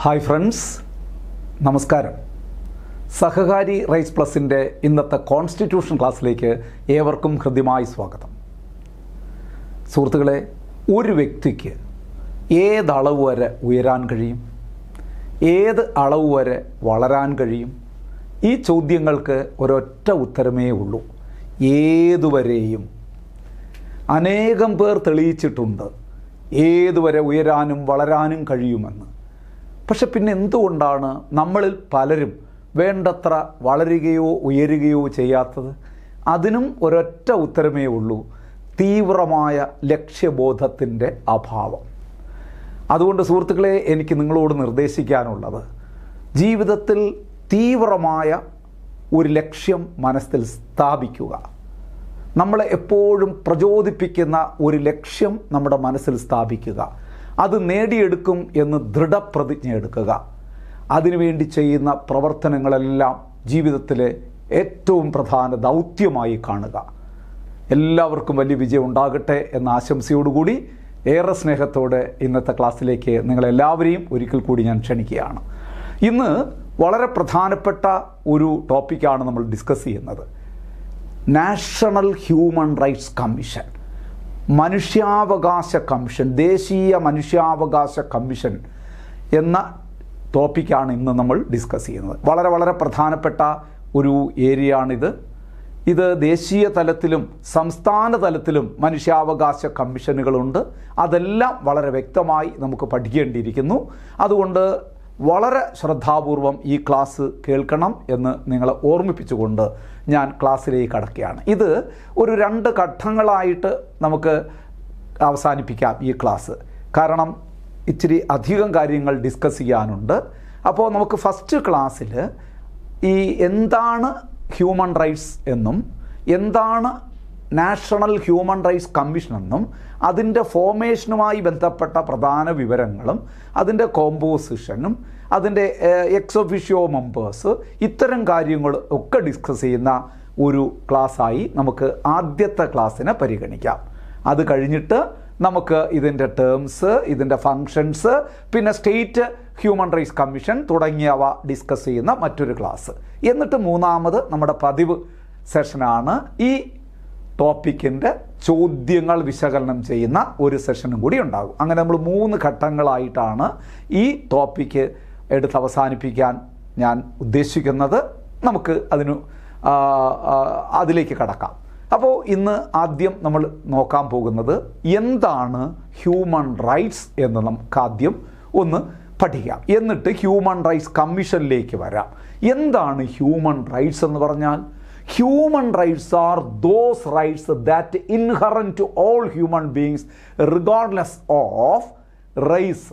Hi friends, നമസ്കാരം. സഹകാരി rice പ്ലസിൻ്റെ ഇന്നത്തെ constitution ക്ലാസ്സിലേക്ക് ഏവർക്കും ഹൃദ്യമായി സ്വാഗതം. സുഹൃത്തുക്കളെ, ഒരു വ്യക്തിക്ക് ഏത് അളവ് വരെ ഉയരാൻ കഴിയും, ഏത് അളവ് വരെ വളരാൻ കഴിയും? ഈ ചോദ്യങ്ങൾക്ക് ഒരൊറ്റ ഉത്തരമേ ഉള്ളൂ: ഏതുവരെയും. അനേകം പേർ തെളിയിച്ചിട്ടുണ്ട് ഏതുവരെ ഉയരാനും വളരാനും കഴിയുമെന്ന്. പക്ഷെ പിന്നെ എന്തുകൊണ്ടാണ് നമ്മളിൽ പലരും വേണ്ടത്ര വളരുകയോ ഉയരുകയോ ചെയ്യാത്തത്? അതിനും ഒരൊറ്റ ഉത്തരമേ ഉള്ളൂ: തീവ്രമായ ലക്ഷ്യബോധത്തിൻ്റെ അഭാവം. അതുകൊണ്ട് സുഹൃത്തുക്കളെ, എനിക്ക് നിങ്ങളോട് നിർദ്ദേശിക്കാനുള്ളത്, ജീവിതത്തിൽ തീവ്രമായ ഒരു ലക്ഷ്യം മനസ്സിൽ സ്ഥാപിക്കുക. നമ്മളെ എപ്പോഴും പ്രചോദിപ്പിക്കുന്ന ഒരു ലക്ഷ്യം നമ്മുടെ മനസ്സിൽ സ്ഥാപിക്കുക. അത് നേടിയെടുക്കും എന്ന് ദൃഢപ്രതിജ്ഞ എടുക്കുക. അതിനുവേണ്ടി ചെയ്യുന്ന പ്രവർത്തനങ്ങളെല്ലാം ജീവിതത്തിലെ ഏറ്റവും പ്രധാന ദൗത്യമായി കാണുക. എല്ലാവർക്കും വലിയ വിജയം ഉണ്ടാകട്ടെ എന്ന ആശംസയോടുകൂടി ഏറെ സ്നേഹത്തോടെ ഇന്നത്തെ ക്ലാസ്സിലേക്ക് നിങ്ങളെല്ലാവരെയും ഒരിക്കൽ കൂടി ഞാൻ ക്ഷണിക്കുകയാണ്. ഇന്ന് വളരെ പ്രധാനപ്പെട്ട ഒരു ടോപ്പിക്കാണ് നമ്മൾ ഡിസ്കസ് ചെയ്യുന്നത്: നാഷണൽ ഹ്യൂമൻ റൈറ്റ്സ് കമ്മീഷൻ, മനുഷ്യാവകാശ കമ്മീഷൻ, ദേശീയ മനുഷ്യാവകാശ കമ്മീഷൻ എന്ന ടോപ്പിക്കാണ് ഇന്ന് നമ്മൾ ഡിസ്കസ് ചെയ്യുന്നത്. വളരെ വളരെ പ്രധാനപ്പെട്ട ഒരു ഏരിയയാണിത്. ഇത് ദേശീയ തലത്തിലും സംസ്ഥാന തലത്തിലും മനുഷ്യാവകാശ കമ്മീഷനുകളുണ്ട്. അതെല്ലാം വളരെ വ്യക്തമായി നമുക്ക് പഠിക്കേണ്ടിയിരിക്കുന്നു. അതുകൊണ്ട് വളരെ ശ്രദ്ധാപൂർവം ഈ ക്ലാസ് കേൾക്കണം എന്ന് നിങ്ങളെ ഓർമ്മിപ്പിച്ചുകൊണ്ട് ഞാൻ ക്ലാസ്സിലേക്ക് കടക്കുകയാണ്. ഇത് ഒരു 2 ഘട്ടങ്ങളായിട്ട് നമുക്ക് അവസാനിപ്പിക്കാം ഈ ക്ലാസ്. കാരണം ഇച്ചിരി അധികം കാര്യങ്ങൾ ഡിസ്കസ് ചെയ്യാനുണ്ട്. അപ്പോൾ നമുക്ക് ഫസ്റ്റ് ക്ലാസ്സിൽ ഈ എന്താണ് ഹ്യൂമൻ റൈറ്റ്സ് എന്നും എന്താണ് നാഷണൽ ഹ്യൂമൻ റൈറ്റ്സ് കമ്മീഷൻ എന്നും അതിൻ്റെ ഫോർമേഷനുമായി ബന്ധപ്പെട്ട പ്രധാന വിവരങ്ങളും അതിൻ്റെ കോമ്പോസിഷനും അതിൻ്റെ എക്സ് ഒഫീഷ്യോ മെമ്പേഴ്സ്, ഇത്തരം കാര്യങ്ങൾ ഒക്കെ ഡിസ്കസ് ചെയ്യുന്ന ഒരു ക്ലാസ്സായി നമുക്ക് ആദ്യത്തെ ക്ലാസ്സിനെ പരിഗണിക്കാം. അത് കഴിഞ്ഞിട്ട് നമുക്ക് ഇതിൻ്റെ ടേംസ്, ഇതിൻ്റെ ഫങ്ഷൻസ്, പിന്നെ സ്റ്റേറ്റ് ഹ്യൂമൻ റൈറ്റ്സ് കമ്മീഷൻ തുടങ്ങിയവ ഡിസ്കസ് ചെയ്യുന്ന മറ്റൊരു ക്ലാസ്. എന്നിട്ട് മൂന്നാമത് നമ്മുടെ പതിവ് സെഷനാണ് ഈ ടോപ്പിക്കിൻ്റെ ചോദ്യങ്ങൾ വിശകലനം ചെയ്യുന്ന ഒരു സെഷനും കൂടി ഉണ്ടാകും. അങ്ങനെ നമ്മൾ 3 ഘട്ടങ്ങളായിട്ടാണ് ഈ ടോപ്പിക്ക് എടുത്ത് അവസാനിപ്പിക്കാൻ ഞാൻ ഉദ്ദേശിക്കുന്നത്. നമുക്ക് അതിലേക്ക് കടക്കാം. അപ്പോൾ ഇന്ന് ആദ്യം നമ്മൾ നോക്കാൻ പോകുന്നത് എന്താണ് ഹ്യൂമൻ റൈറ്റ്സ് എന്ന് നമുക്ക് ആദ്യം ഒന്ന് പഠിക്കാം. എന്നിട്ട് ഹ്യൂമൻ റൈറ്റ്സ് കമ്മീഷനിലേക്ക് വരാം. എന്താണ് ഹ്യൂമൻ റൈറ്റ്സ് എന്ന് പറഞ്ഞാൽ? Human rights are those rights that inherent to all human beings regardless of race,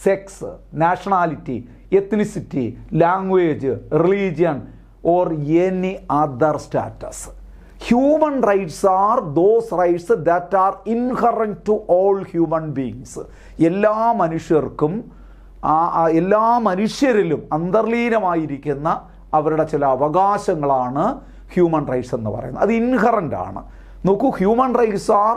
sex, nationality, ethnicity, language, religion or any other status. Human rights are those rights that are inherent to all human beings. എല്ലാ മനുഷ്യർക്കും എല്ലാ മനുഷ്യരിലും അന്തർലീനമായിരിക്കുന്ന അവരുടെ ചില അവകാശങ്ങളാണ് human rights എന്ന് പറയുന്നത്. അത് inherent ആണ്. നോക്കൂ, human rights are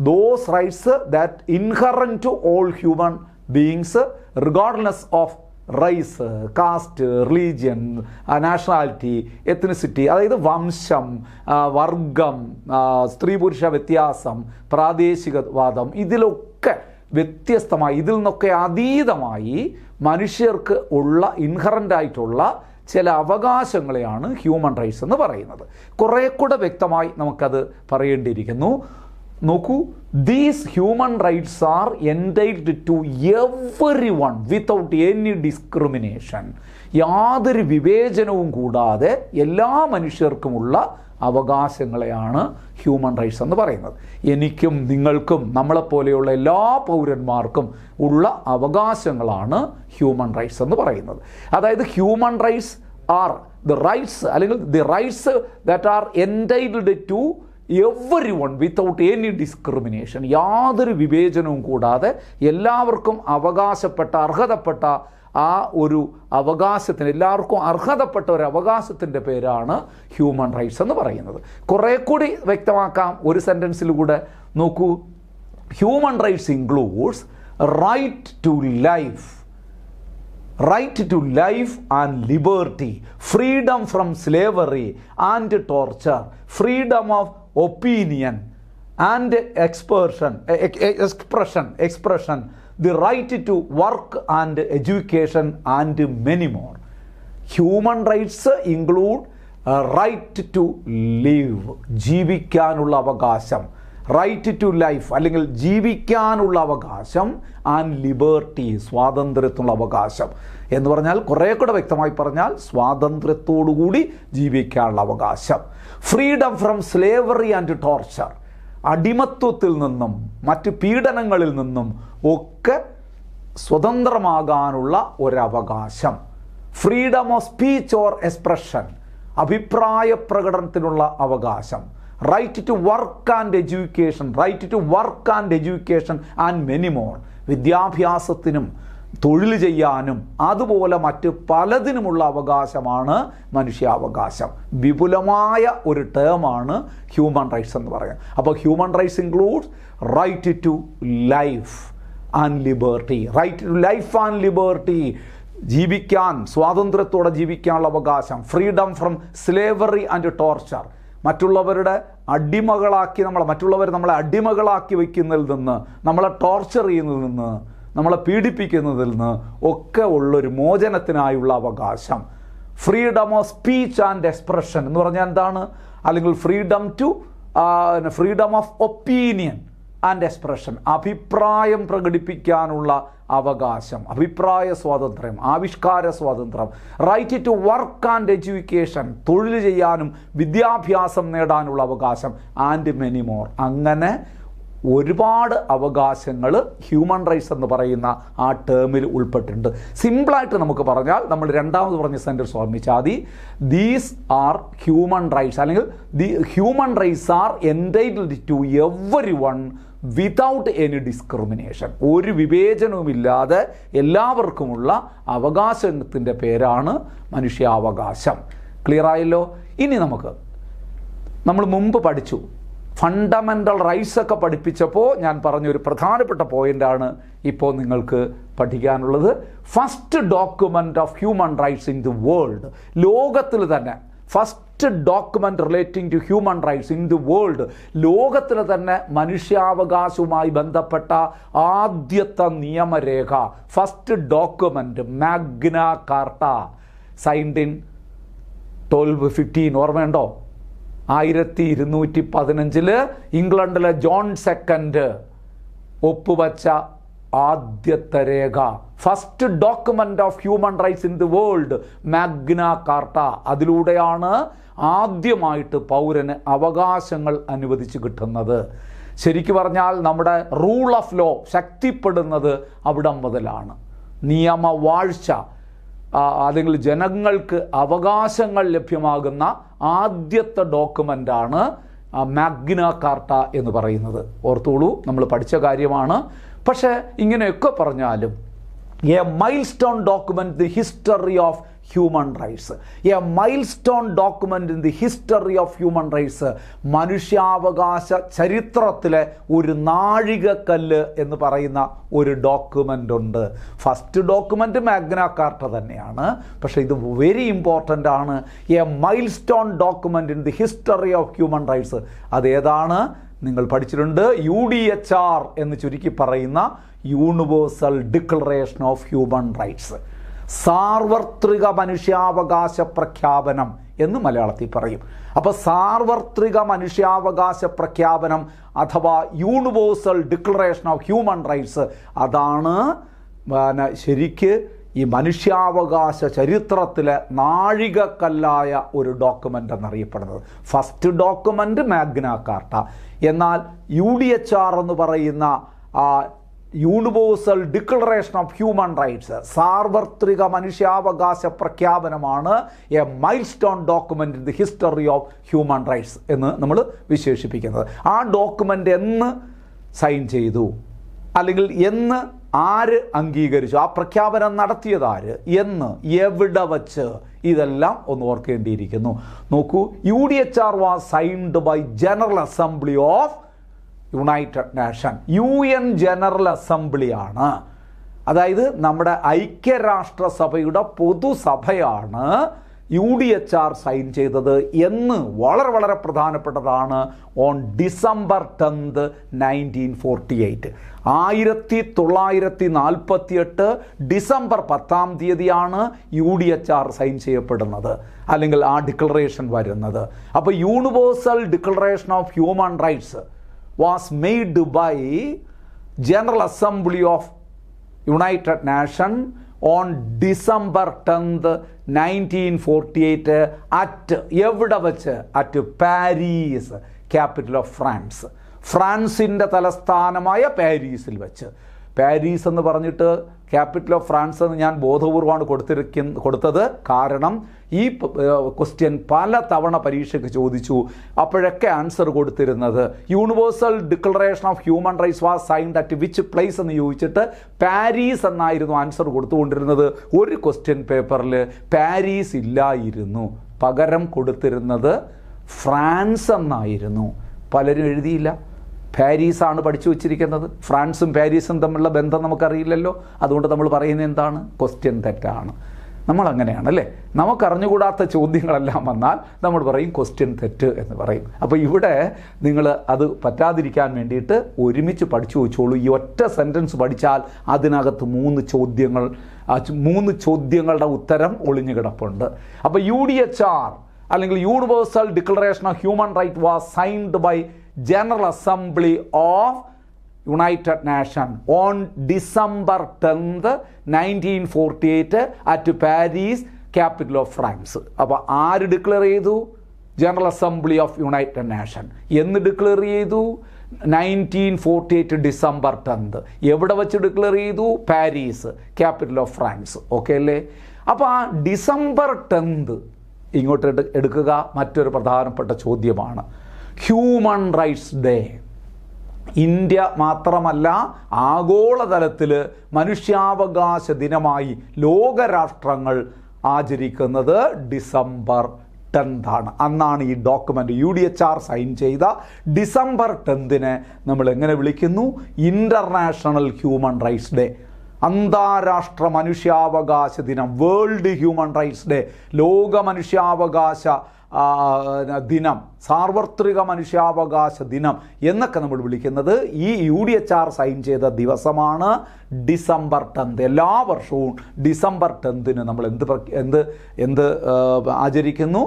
those rights that inherent to all human beings regardless of race, caste, religion, nationality, ethnicity, അതായത് വംശം, വർഗം, സ്ത്രീ പുരുഷ വ്യത്യാസം, പ്രാദേശികവാദം, ഇതിലൊക്കെ വ്യത്യസ്തമായി, ഇതിൽ നിന്നൊക്കെ അതീതമായി മനുഷ്യർക്ക് ഉള്ള ഇൻഹറൻ്റായിട്ടുള്ള ചില അവകാശങ്ങളെയാണ് ഹ്യൂമൻ റൈറ്റ്സ് എന്ന് പറയുന്നത്. കുറേ കൂടെ വ്യക്തമായി നമുക്കത് പറയേണ്ടിയിരിക്കുന്നു. നോക്കൂ, these human rights are entitled to every one without any discrimination. യാതൊരു വിവേചനവും കൂടാതെ എല്ലാ മനുഷ്യർക്കുമുള്ള അവകാശങ്ങളെയാണ് ഹ്യൂമൻ റൈറ്റ്സ് എന്ന് പറയുന്നത്. എനിക്കും നിങ്ങൾക്കും നമ്മളെപ്പോലെയുള്ള എല്ലാ പൗരന്മാർക്കും ഉള്ള അവകാശങ്ങളാണ് ഹ്യൂമൻ റൈറ്റ്സ് എന്ന് പറയുന്നത്. അതായത് human rights are the rights, അല്ലെങ്കിൽ the rights that are entitled to every one without any discrimination. യാതൊരു വിവേചനവും കൂടാതെ എല്ലാവർക്കും അവകാശപ്പെട്ട, അർഹതപ്പെട്ട ആ ഒരു അവകാശത്തിന്, എല്ലാവർക്കും അർഹതപ്പെട്ട ഒരു അവകാശത്തിൻ്റെ പേരാണ് ഹ്യൂമൻ റൈറ്റ്സ് എന്ന് പറയുന്നത്. കുറേ കൂടി വ്യക്തമാക്കാം ഒരു സെൻറ്റൻസിലൂടെ. നോക്കൂ, human rights includes right to life, right to life and liberty, freedom from slavery and torture, freedom of opinion and expression, the right to work and education and many more. Human rights include right to live, ജീവിക്കാനുള്ള അവകാശം, right to life അല്ലെങ്കിൽ ജീവിക്കാനുള്ള അവകാശം, and liberty സ്വാതന്ത്ര്യത്തിനുള്ള അവകാശം എന്ന് പറഞ്ഞാൽ കുറേ കൂടെ വ്യക്തമായി പറഞ്ഞാൽ സ്വാതന്ത്ര്യത്തോടുകൂടി ജീവിക്കാനുള്ള അവകാശം, freedom from slavery and torture, അടിമത്വത്തിൽ നിന്നും മറ്റ് പീഡനങ്ങളിൽ നിന്നും ഒക്കെ സ്വതന്ത്രമാകാനുള്ള ഒരവകാശം, freedom of speech or expression, അഭിപ്രായ പ്രകടനത്തിനുള്ള അവകാശം, right to work and education and many more, വിദ്യാഭ്യാസത്തിനും തൊഴിൽ ചെയ്യാനും അതുപോലെ മറ്റ് പലതിനുമുള്ള അവകാശമാണ് മനുഷ്യാവകാശം. വിപുലമായ ഒരു ടേമാണ് ഹ്യൂമൻ റൈറ്റ്സ് എന്ന് പറയുന്നത്. അപ്പോൾ human rights includes right to life and liberty, right to life and liberty, ജീവിക്കാൻ സ്വാതന്ത്ര്യത്തോടെ ജീവിക്കാനുള്ള അവകാശം, freedom from slavery and torture, മറ്റുള്ളവരുടെ അടിമകളാക്കി മറ്റുള്ളവർ നമ്മളെ അടിമകളാക്കി വയ്ക്കുന്നതിൽ നിന്ന്, നമ്മളെ ടോർച്ചർ ചെയ്യുന്നതിൽ നിന്ന്, നമ്മളെ പീഡിപ്പിക്കുന്നതിൽ നിന്ന് ഒക്കെ ഉള്ളൊരു മോചനത്തിനായുള്ള അവകാശം, freedom of speech and expression എന്ന് പറഞ്ഞാൽ എന്താണ്, അല്ലെങ്കിൽ freedom of opinion and expression, അഭിപ്രായം പ്രകടിപ്പിക്കാനുള്ള അവകാശം, അഭിപ്രായ സ്വാതന്ത്ര്യം, ആവിഷ്കാര സ്വാതന്ത്ര്യം, right to work and education, തൊഴിൽ ചെയ്യാനും വിദ്യാഭ്യാസം നേടാനുള്ള അവകാശം, ആൻഡ് മെനി മോർ. അങ്ങനെ ഒരുപാട് അവകാശങ്ങൾ ഹ്യൂമൻ റൈറ്റ്സ് എന്ന് പറയുന്ന ആ ടേമിൽ ഉൾപ്പെട്ടിട്ടുണ്ട്. സിമ്പിളായിട്ട് നമുക്ക് പറഞ്ഞാൽ നമ്മൾ രണ്ടാമത് പറഞ്ഞ സെൻറ്റൻസ് ഓർമ്മിച്ചാൽ മതി, ദീസ് ആർ ഹ്യൂമൻ റൈറ്റ്സ്, അല്ലെങ്കിൽ the human rights are entitled to every one without any discrimination. ഒരു വിവേചനവുമില്ലാതെ എല്ലാവർക്കുമുള്ള അവകാശത്തിൻ്റെ പേരാണ് മനുഷ്യാവകാശം. ക്ലിയർ ആയല്ലോ? ഇനി നമ്മൾ മുമ്പ് പഠിച്ചു ഫണ്ടമെൻ്റൽ റൈറ്റ്സ് ഒക്കെ പഠിപ്പിച്ചപ്പോൾ ഞാൻ പറഞ്ഞൊരു പ്രധാനപ്പെട്ട പോയിൻ്റാണ് ഇപ്പോൾ നിങ്ങൾക്ക് പഠിക്കാനുള്ളത്. First document of human rights in the world, ലോകത്തിൽ തന്നെ first document relating to human rights in the world, ലോകത്തിൽ തന്നെ മനുഷ്യാവകാശവുമായി ബന്ധപ്പെട്ട ആദ്യത്തെ നിയമരേഖ, first document Magna Carta, signed in 1215. ഓർമ്മയുണ്ടോ? 1215 ഇംഗ്ലണ്ടിലെ ജോൺ സെക്കൻഡ് ഒപ്പുവച്ച ആദ്യത്തെ രേഖ, first document of human rights in the world, Magna Carta. അതിലൂടെയാണ് ആദ്യമായിട്ട് പൗരന് അവകാശങ്ങൾ അനുവദിച്ച് കിട്ടുന്നത്. ശരിക്കു പറഞ്ഞാൽ നമ്മുടെ റൂൾ ഓഫ് ലോ ശക്തിപ്പെടുന്നത് അവിടം മുതലാണ്. നിയമവാഴ്ച അല്ലെങ്കിൽ ജനങ്ങൾക്ക് അവകാശങ്ങൾ ലഭ്യമാകുന്ന ആദ്യത്തെ ഡോക്യുമെൻ്റാണ് മാഗ്ന കാർട്ട എന്ന് പറയുന്നത്. ഓർത്തോളൂ, നമ്മൾ പഠിച്ച കാര്യമാണ്. പക്ഷേ ഇങ്ങനെയൊക്കെ പറഞ്ഞാലും A milestone document the history of human rights, A milestone document in the history of human rights, മനുഷ്യാവകാശ ചരിത്രത്തിലെ ഒരു നാഴികക്കല്ല് എന്ന് പറയുന്ന ഒരു ഡോക്യുമെൻ്റ് ഉണ്ട്. ഫസ്റ്റ് ഡോക്യുമെൻ്റ് മാഗ്ന കാർട്ട തന്നെയാണ്, പക്ഷേ ഇത് വെരി ഇമ്പോർട്ടൻ്റ് ആണ്. A milestone document in the history of human rights. അതേതാണ്? നിങ്ങൾ പഠിച്ചിട്ടുണ്ട്. UDHR എന്ന് ചുരുക്കി പറയുന്ന universal declaration of human rights, സാർവത്രിക മനുഷ്യാവകാശ പ്രഖ്യാപനം എന്ന് മലയാളത്തിൽ പറയും. അപ്പോൾ സാർവത്രിക മനുഷ്യാവകാശ പ്രഖ്യാപനം അഥവാ universal declaration of human rights, അതാണ് ശരിക്ക് ഈ മനുഷ്യാവകാശ ചരിത്രത്തിലെ നാഴികക്കല്ലായ ഒരു ഡോക്യുമെൻ്റ് എന്നറിയപ്പെടുന്നത്. First document Magna Carta. എന്നാൽ UDHR എന്ന് പറയുന്ന universal declaration of human rights, സാർവത്രിക മനുഷ്യാവകാശ പ്രഖ്യാപനമാണ് a milestone document in the history of human rights എന്ന് നമ്മൾ വിശേഷിപ്പിക്കുന്നത്. ആ ഡോക്യുമെൻ്റ് എന്ന് സൈൻ ചെയ്തു, അല്ലെങ്കിൽ എന്ന് ആര് അംഗീകരിച്ചു, ആ പ്രഖ്യാപനം നടത്തിയതാര്, എന്ന്, എവിടെ വച്ച്, ഇതെല്ലാം ഒന്ന് ഓർക്കേണ്ടിയിരിക്കുന്നു. നോക്കൂ, UDHR was signed by general assembly of United Nation. UN general അസംബ്ലിയാണ് അതായത് നമ്മുടെ ഐക്യരാഷ്ട്രസഭയുടെ പൊതുസഭയാണ് UDHR സൈൻ ചെയ്തത് എന്ന് വളരെ വളരെ പ്രധാനപ്പെട്ടതാണ്. On December 10, 1948 1948 December 10 UDHR sign ചെയ്യപ്പെടുന്നത്, അല്ലെങ്കിൽ ആ ഡിക്ലറേഷൻ വരുന്നത്. അപ്പോൾ universal declaration of human rights was made by general assembly of United Nation on December 10, 1948 at എവിടെ വെച്ച്? At Paris, capital of France. ഫ്രാൻസിൻ്റെ തലസ്ഥാനമായ പാരീസിൽ വെച്ച്. പാരീസ് എന്ന് പറഞ്ഞിട്ട് ക്യാപിറ്റൽ ഓഫ് ഫ്രാൻസ് എന്ന് ഞാൻ ബോധപൂർവമാണ് കൊടുത്തത്. കാരണം ഈ ക്വസ്റ്റ്യൻ പല തവണ പരീക്ഷയ്ക്ക് ചോദിച്ചു. അപ്പോഴൊക്കെ ആൻസർ കൊടുത്തിരുന്നത് universal declaration of human rights was signed at which place എന്ന് ചോദിച്ചിട്ട് പാരീസ് എന്നായിരുന്നു ആൻസർ കൊടുത്തുകൊണ്ടിരുന്നത്. ഒരു ക്വസ്റ്റ്യൻ പേപ്പറിൽ പാരീസ് ഇല്ലായിരുന്നു, പകരം കൊടുത്തിരുന്നത് ഫ്രാൻസ് എന്നായിരുന്നു. പലരും എഴുതിയില്ല. പാരീസാണ് പഠിച്ചു വച്ചിരിക്കുന്നത്. ഫ്രാൻസും പാരീസും തമ്മിലുള്ള ബന്ധം നമുക്കറിയില്ലല്ലോ. അതുകൊണ്ട് നമ്മൾ പറയുന്നത് എന്താണ്? ക്വസ്റ്റ്യൻ തെറ്റാണ്. നമ്മളങ്ങനെയാണ് അല്ലേ? നമുക്കറിഞ്ഞുകൂടാത്ത ചോദ്യങ്ങളെല്ലാം വന്നാൽ നമ്മൾ പറയും ക്വസ്റ്റ്യൻ തെറ്റ് എന്ന് പറയും. അപ്പോൾ ഇവിടെ നിങ്ങൾ അത് പറ്റാതിരിക്കാൻ വേണ്ടിയിട്ട് ഒരുമിച്ച് പഠിച്ചു വെച്ചോളൂ. ഈ ഒറ്റ സെൻറ്റൻസ് പഠിച്ചാൽ അതിനകത്ത് 3 ചോദ്യങ്ങളുടെ ഉത്തരം ഒളിഞ്ഞു കിടപ്പുണ്ട്. അപ്പോൾ UDHR അല്ലെങ്കിൽ universal declaration of human right was signed by General Assembly of United Nations on December 10, 1948 at Paris, capital of France. അപ്പോൾ ആര് ഡിക്ലെയർ ചെയ്തു? General assembly of United nation. എന്ന് ഡിക്ലെയർ ചെയ്തു? 1948 December 10. എവിടെ വെച്ച് ഡിക്ലെയർ ചെയ്തു? Paris, capital of France. Okay അല്ലേ? അപ്പോൾ ആ December 10 ഇങ്ങോട്ട് എടുക്കുക. മറ്റൊരു പ്രധാനപ്പെട്ട ചോദ്യമാണ് ഹ്യൂമൻ റൈറ്റ്സ് ഡേ. ഇന്ത്യ മാത്രമല്ല, ആഗോളതലത്തിൽ മനുഷ്യാവകാശ ദിനമായി ലോകരാഷ്ട്രങ്ങൾ ആചരിക്കുന്നത് December 10 അന്നാണ് ഈ ഡോക്യുമെൻ്റ് UDHR സൈൻ ചെയ്ത December 10 നമ്മൾ എങ്ങനെ വിളിക്കുന്നു? ഇൻ്റർനാഷണൽ ഹ്യൂമൻ റൈറ്റ്സ് ഡേ, അന്താരാഷ്ട്ര മനുഷ്യാവകാശ ദിനം, വേൾഡ് ഹ്യൂമൻ റൈറ്റ്സ് ഡേ, ലോക മനുഷ്യാവകാശ ദിനം, സാർവത്രിക മനുഷ്യാവകാശ ദിനം എന്നൊക്കെ നമ്മൾ വിളിക്കുന്നത് ഈ UDHR സൈൻ ചെയ്ത ദിവസമാണ് December 10. എല്ലാ വർഷവും December 10 നമ്മൾ എന്ത് ആചരിക്കുന്നു?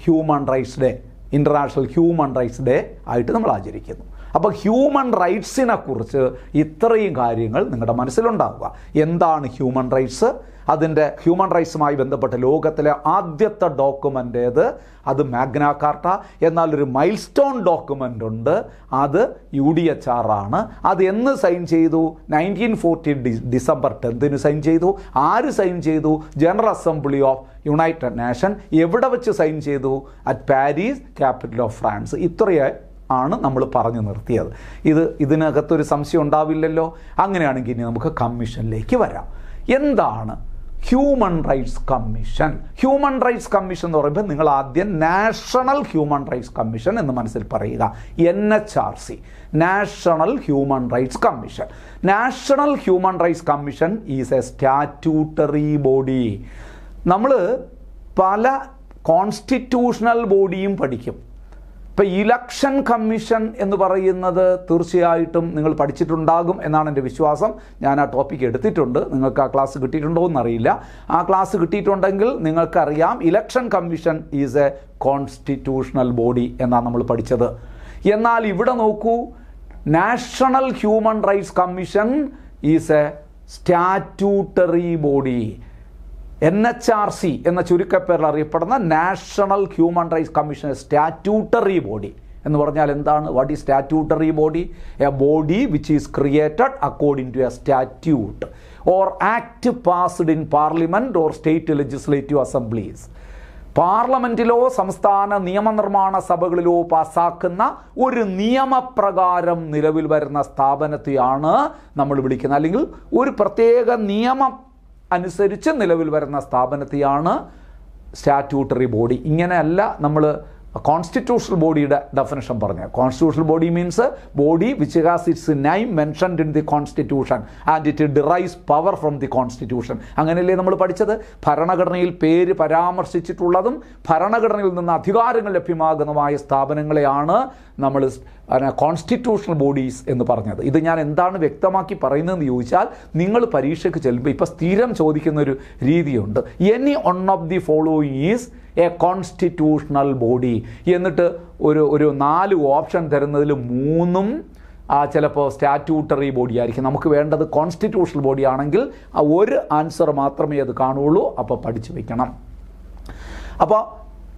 Human rights day, international human rights day ആയിട്ട് നമ്മൾ ആചരിക്കുന്നു. അപ്പോൾ ഹ്യൂമൻ റൈറ്റ്സിനെ കുറിച്ച് ഇത്രയും കാര്യങ്ങൾ നിങ്ങളുടെ മനസ്സിലുണ്ടാവുക. എന്താണ് ഹ്യൂമൻ റൈറ്റ്സ്? അതിൻ്റെ ഹ്യൂമൻ റൈറ്റ്സുമായി ബന്ധപ്പെട്ട ലോകത്തിലെ ആദ്യത്തെ ഡോക്യുമെൻ്റ് ഏത്? അത് മാഗ്ന കാർട്ട. എന്നാൽ ഒരു മൈൽ സ്റ്റോൺ ഡോക്യുമെൻ്റ് ഉണ്ട്, അത് UDHR ആണ്. അത് എന്ന് സൈൻ ചെയ്തു? 1940 December 10 സൈൻ ചെയ്തു. ആര് സൈൻ ചെയ്തു? General assembly of United nation. എവിടെ വെച്ച് സൈൻ ചെയ്തു? At Paris, capital of France. ഇത്രയേ ആണ് നമ്മൾ പറഞ്ഞു നിർത്തിയത്. ഇതിനകത്തൊരു സംശയം ഉണ്ടാവില്ലല്ലോ. അങ്ങനെയാണെങ്കിൽ ഇനി നമുക്ക് കമ്മീഷനിലേക്ക് വരാം. എന്താണ് human rights commission? Human rights commission എന്ന് പറയുമ്പോൾ നിങ്ങൾ ആദ്യം നാഷണൽ ഹ്യൂമൻ റൈറ്റ്സ് കമ്മീഷൻ എന്ന് മനസ്സിൽ പറയുക. NHRC, national human rights commission. National human rights commission is a statutory body. നമ്മൾ പല കോൺസ്റ്റിറ്റ്യൂഷണൽ ബോഡിയും പഠിക്കും. ഇപ്പോൾ ഇലക്ഷൻ കമ്മീഷൻ എന്ന് പറയുന്നത് തീർച്ചയായിട്ടും നിങ്ങൾ പഠിച്ചിട്ടുണ്ടാകും എന്നാണ് എൻ്റെ വിശ്വാസം. ഞാൻ ആ ടോപ്പിക്ക് എടുത്തിട്ടുണ്ട്. നിങ്ങൾക്ക് ആ ക്ലാസ് കിട്ടിയിട്ടുണ്ടോ എന്നറിയില്ല. ആ ക്ലാസ് കിട്ടിയിട്ടുണ്ടെങ്കിൽ നിങ്ങൾക്കറിയാം election commission is a constitutional body എന്നാണ് നമ്മൾ പഠിച്ചത്. എന്നാൽ ഇവിടെ നോക്കൂ, national human rights commission is a statutory body. NHRC എന്ന ചുരുക്കപ്പേരിൽ അറിയപ്പെടുന്ന national human rights commission statutory body എന്ന് പറഞ്ഞാൽ എന്താണ്? What is statutory body? A body which is created according to a statute or act passed in parliament or state legislative assemblies. പാർലമെൻറ്റിലോ സംസ്ഥാന നിയമനിർമ്മാണ സഭകളിലോ പാസ്സാക്കുന്ന ഒരു നിയമപ്രകാരം നിലവിൽ വരുന്ന സ്ഥാപനത്തെയാണ് നമ്മൾ വിളിക്കുന്നത്, അല്ലെങ്കിൽ ഒരു പ്രത്യേക നിയമം അനുസരിച്ച് നിലവിൽ വരുന്ന സ്ഥാപനത്തെയാണ് സ്റ്റാറ്റ്യൂട്ടറി ബോഡി. ഇങ്ങനെയല്ല നമ്മൾ കോൺസ്റ്റിറ്റ്യൂഷണൽ ബോഡിയുടെ ഡെഫിനിഷൻ പറഞ്ഞു. Constitutional body means body which has it's name mentioned in the constitution and it derives power from the constitution. അങ്ങനെയല്ലേ നമ്മൾ പഠിച്ചത്? ഭരണഘടനയിൽ പേര് പരാമർശിച്ചിട്ടുള്ളതും ഭരണഘടനയിൽ നിന്ന് അധികാരങ്ങൾ ലഭ്യമാകുന്നതുമായ സ്ഥാപനങ്ങളെയാണ് നമ്മൾ കോൺസ്റ്റിറ്റ്യൂഷണൽ ബോഡീസ് എന്ന് പറഞ്ഞത്. ഇത് ഞാൻ എന്താണ് വ്യക്തമാക്കി പറയുന്നതെന്ന് ചോദിച്ചാൽ, നിങ്ങൾ പരീക്ഷയ്ക്ക് ചെല്ലുമ്പോൾ ഇപ്പോൾ സ്ഥിരം ചോദിക്കുന്നൊരു രീതിയുണ്ട്, any one of the following is a constitutional body എന്നിട്ട് ഒരു 4 ഓപ്ഷൻ തരുന്നതിൽ 3 ചിലപ്പോൾ സ്റ്റാറ്റ്യൂട്ടറി ബോഡി ആയിരിക്കും. നമുക്ക് വേണ്ടത് കോൺസ്റ്റിറ്റ്യൂഷണൽ ബോഡി ആണെങ്കിൽ ഒരു ആൻസർ മാത്രമേ അത് കാണുകയുള്ളൂ. അപ്പോൾ പഠിച്ചു വയ്ക്കണം. അപ്പോൾ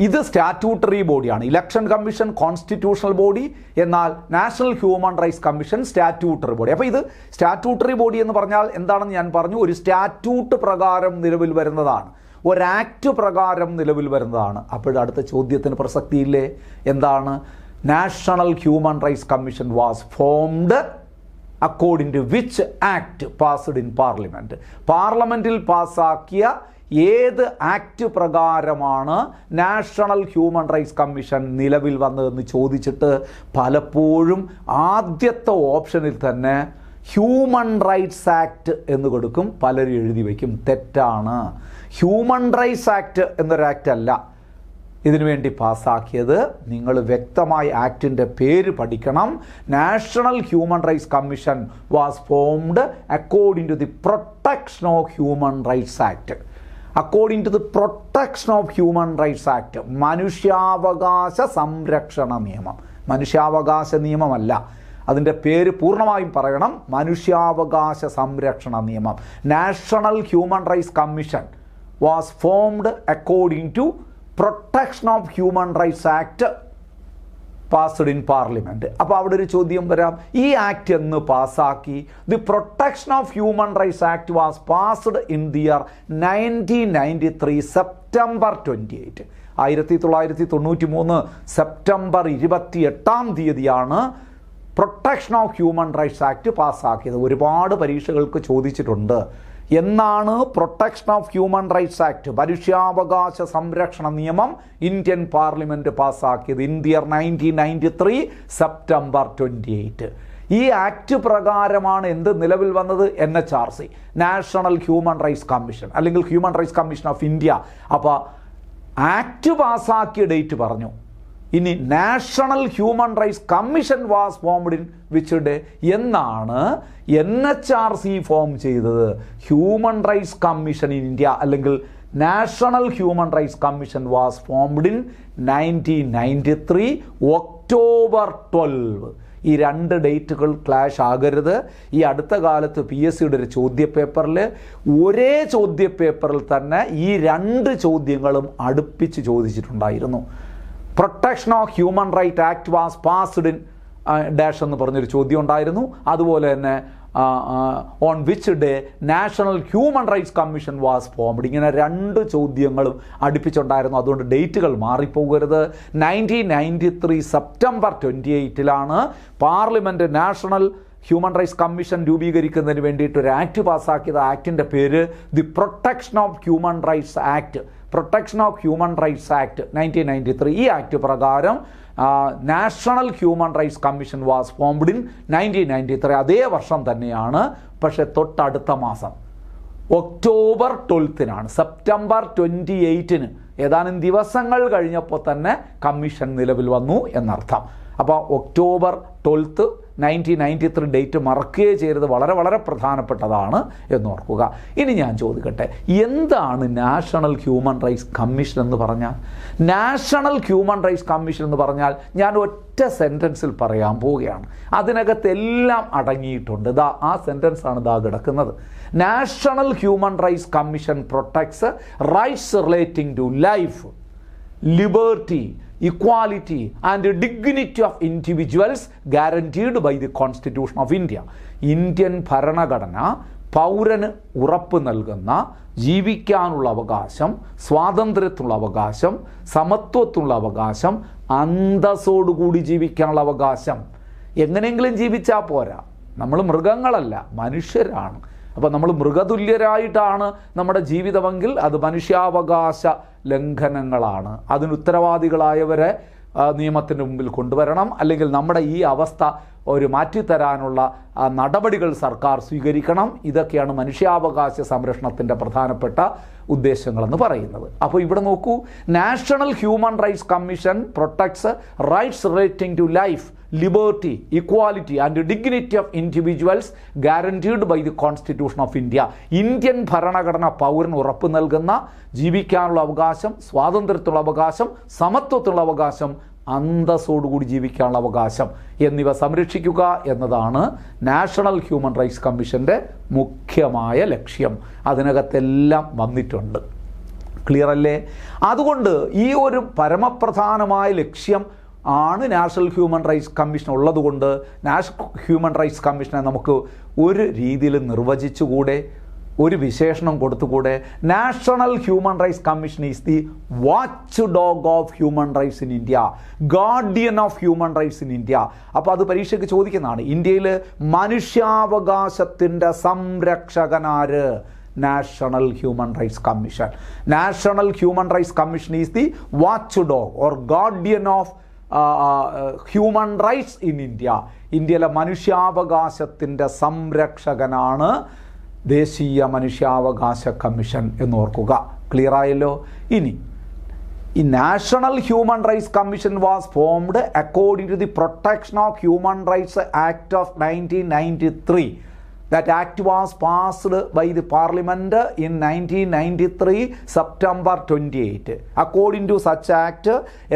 ഇത് സ്റ്റാറ്റ്യൂട്ടറി ബോഡിയാണ്. ഇലക്ഷൻ കമ്മീഷൻ കോൺസ്റ്റിറ്റ്യൂഷണൽ ബോഡി, എന്നാൽ national human rights commission statutory body. അപ്പോൾ ഇത് സ്റ്റാറ്റ്യൂട്ടറി ബോഡി എന്ന് പറഞ്ഞാൽ എന്താണെന്ന് ഞാൻ പറഞ്ഞു. ഒരു സ്റ്റാറ്റ്യൂട്ട് പ്രകാരം നിലവിൽ വരുന്നതാണ്, ഒരാക്ട് പ്രകാരം നിലവിൽ വരുന്നതാണ്. അപ്പോഴടുത്ത ചോദ്യത്തിന് പ്രസക്തിയില്ലേ? എന്താണ്? National human rights commission was formed according to which act passed in parliament. പാർലമെൻറ്റിൽ പാസ്സാക്കിയ ഏത് ആക്ട് പ്രകാരമാണ് നാഷണൽ ഹ്യൂമൻ റൈറ്റ്സ് കമ്മീഷൻ നിലവിൽ വന്നതെന്ന് ചോദിച്ചിട്ട് പലപ്പോഴും ആദ്യത്തെ ഓപ്ഷനിൽ തന്നെ ഹ്യൂമൻ റൈറ്റ്സ് ആക്ട് എന്ന് കൊടുക്കും. പലരും എഴുതി വയ്ക്കും. തെറ്റാണ്. ഹ്യൂമൻ റൈറ്റ്സ് ആക്ട് എന്നൊരു ആക്ട് അല്ല ഇതിനുവേണ്ടി പാസ്സാക്കിയത്. നിങ്ങൾ വ്യക്തമായി ആക്ടിൻ്റെ പേര് പഠിക്കണം. National human rights commission was formed according to the protection of human rights act. According to the protection of human rights act, മനുഷ്യാവകാശ സംരക്ഷണ നിയമം. മനുഷ്യാവകാശ നിയമമല്ല, അതിൻ്റെ പേര് പൂർണ്ണമായും പറയണം, മനുഷ്യാവകാശ സംരക്ഷണ നിയമം. National human rights commission was formed according to protection of human rights act passed in parliament. അപ്പോൾ അവിടെ ഒരു ചോദ്യം വരാം, ഈ ആക്ട് എന്ന് പാസ്സാക്കി? The protection of human rights act was passed in the year 1993 September 28. 1993 September 28 protection of human rights act പാസ്സാക്കിയത്. ഒരുപാട് പരീക്ഷകൾക്ക് ചോദിച്ചിട്ടുണ്ട്. എന്നാണ് protection of human rights act, മനുഷ്യാവകാശ സംരക്ഷണ നിയമം ഇന്ത്യൻ പാർലമെൻറ്റ് പാസ്സാക്കിയത്? In the year 1993 September 28. ഈ ആക്ട് പ്രകാരമാണ് എന്ത് നിലവിൽ വന്നത്? NHRC, national human rights commission, അല്ലെങ്കിൽ human rights commission of India. അപ്പോൾ ആക്ട് പാസ്സാക്കിയ ഡേറ്റ് പറഞ്ഞു. ഇനി national human rights commission was formed in which day എന്നാണ് NHRC ഫോം ചെയ്തത്? Human rights commission in India അല്ലെങ്കിൽ national human rights commission was formed in 1993 October 12. ഈ 2 ഡേറ്റുകൾ clash ആകരുത്. ഈ അടുത്ത കാലത്ത് PSCയുടെ ഒരു ചോദ്യപേപ്പറിൽ ഒരേ ചോദ്യപേപ്പറിൽ തന്നെ ഈ 2 ചോദ്യങ്ങളും അടുപ്പിച്ച് ചോദിച്ചിട്ടുണ്ടായിരുന്നു. Protection of human right act was passed in dash എന്ന് പറഞ്ഞൊരു ചോദ്യം ഉണ്ടായിരുന്നു. അതുപോലെ തന്നെ on which day national human rights commission was formed. ഇങ്ങനെ 2 ചോദ്യങ്ങളും അടുപ്പിച്ചുണ്ടായിരുന്നു. അതുകൊണ്ട് ഡേറ്റുകൾ മാറിപ്പോകരുത്. 1993 September 28 parliament national human rights commission രൂപീകരിക്കുന്നതിന് വേണ്ടിയിട്ട് ഒരു ആക്ട് പാസ്സാക്കിയത്. ആക്ടിൻ്റെ പേര് the protection of human rights act. Protection of human rights act 1993. ഈ ആക്ട് പ്രകാരം national human rights commission was formed in 1993. അതേ വർഷം തന്നെയാണ്. പക്ഷേ തൊട്ടടുത്ത മാസം ഒക്ടോബർ 12 സെപ്റ്റംബർ 28 ഏതാനും ദിവസങ്ങൾ കഴിഞ്ഞപ്പോൾ തന്നെ കമ്മീഷൻ നിലവിൽ വന്നു എന്നർത്ഥം. അപ്പോൾ ഒക്ടോബർ 12 1993 ഡേറ്റ് മറക്കുകയേ ചെയ്യരുത്. വളരെ വളരെ പ്രധാനപ്പെട്ടതാണ് എന്നോർക്കുക. ഇനി ഞാൻ ചോദിക്കട്ടെ, എന്താണ് നാഷണൽ ഹ്യൂമൻ റൈറ്റ്സ് കമ്മീഷൻ എന്ന് പറഞ്ഞാൽ? നാഷണൽ ഹ്യൂമൻ റൈറ്റ്സ് കമ്മീഷൻ എന്ന് പറഞ്ഞാൽ ഞാൻ ഒറ്റ സെൻറ്റൻസിൽ പറയാൻ പോവുകയാണ്. അതിനകത്തെല്ലാം അടങ്ങിയിട്ടുണ്ട്. ആ സെൻറ്റൻസാണ് കിടക്കുന്നത്. National human rights commission protects rights relating to life, liberty, equality and dignity of individuals guaranteed by the Constitution of India. Indian ഭരണഘടന പൗരന് ഉറപ്പ് നൽകുന്ന ജീവിക്കാനുള്ള അവകാശം, സ്വാതന്ത്ര്യത്തിനുള്ള അവകാശം, സമത്വത്തിനുള്ള അവകാശം, അന്തസ്സോടുകൂടി ജീവിക്കാനുള്ള അവകാശം. എങ്ങനെയെങ്കിലും ജീവിച്ചാൽ പോരാ. നമ്മൾ മൃഗങ്ങളല്ല, മനുഷ്യരാണ്. അപ്പോൾ നമ്മൾ മൃഗതുല്യരായിട്ടാണ് നമ്മുടെ ജീവിതമെങ്കിൽ അത് മനുഷ്യാവകാശ ലംഘനങ്ങളാണ്. അതിന് ഉത്തരവാദികളായവരെ നിയമത്തിന് മുമ്പിൽ കൊണ്ടുവരണം, അല്ലെങ്കിൽ നമ്മുടെ ഈ അവസ്ഥ ഒരു മാറ്റിത്തരാനുള്ള നടപടികൾ സർക്കാർ സ്വീകരിക്കണം. ഇതൊക്കെയാണ് മനുഷ്യാവകാശ സംരക്ഷണത്തിൻ്റെ പ്രധാനപ്പെട്ട ഉദ്ദേശങ്ങളെന്ന് പറയുന്നത്. അപ്പോൾ ഇവിടെ നോക്കൂ, national human rights commission protects rights relating to life, liberty, equality and dignity of individuals guaranteed by the constitution of India. Indian ഭരണഘടന പൗരന് ഉറപ്പ് നൽകുന്ന ജീവിക്കാനുള്ള അവകാശം, സ്വാതന്ത്ര്യത്തിനുള്ള അവകാശം, സമത്വത്തിനുള്ള അവകാശം, അന്തസ്സോടുകൂടി ജീവിക്കാനുള്ള അവകാശം എന്നിവ സംരക്ഷിക്കുക എന്നതാണ് നാഷണൽ ഹ്യൂമൻ റൈറ്റ്സ് കമ്മീഷൻ്റെ മുഖ്യമായ ലക്ഷ്യം. അതിനകത്തെല്ലാം വന്നിട്ടുണ്ട്. ക്ലിയർ അല്ലേ? അതുകൊണ്ട് ഈ ഒരു പരമപ്രധാനമായ ലക്ഷ്യം ആണ് നാഷണൽ ഹ്യൂമൻ റൈറ്റ്സ് കമ്മീഷൻ ഉള്ളതുകൊണ്ട് നാഷണൽ ഹ്യൂമൻ റൈറ്റ്സ് കമ്മീഷനെ നമുക്ക് ഒരു രീതിയിൽ നിർവചിച്ചുകൂടെ, ഒരു വിശേഷണം കൊടുത്തുകൂടെ? National human rights commission is the watchdog of human rights in India, guardian of human rights in India. അപ്പോൾ അത് പരീക്ഷയ്ക്ക് ചോദിക്കുന്നതാണ്. ഇന്ത്യയിൽ മനുഷ്യാവകാശത്തിൻ്റെ സംരക്ഷകനാര്? National human rights commission. National human rights commission is the watchdog or guardian of human rights in India. ഇന്ത്യയിലെ മനുഷ്യാവകാശത്തിൻ്റെ സംരക്ഷകനാണ് ദേശീയ മനുഷ്യാവകാശ കമ്മീഷൻ എന്നോർക്കുക. ക്ലിയർ ആയല്ലോ? ഇനി ഈ national human rights commission was formed according to the protection of human rights act of 1993. That act was passed by the Parliament in 1993 September 28. According to such act,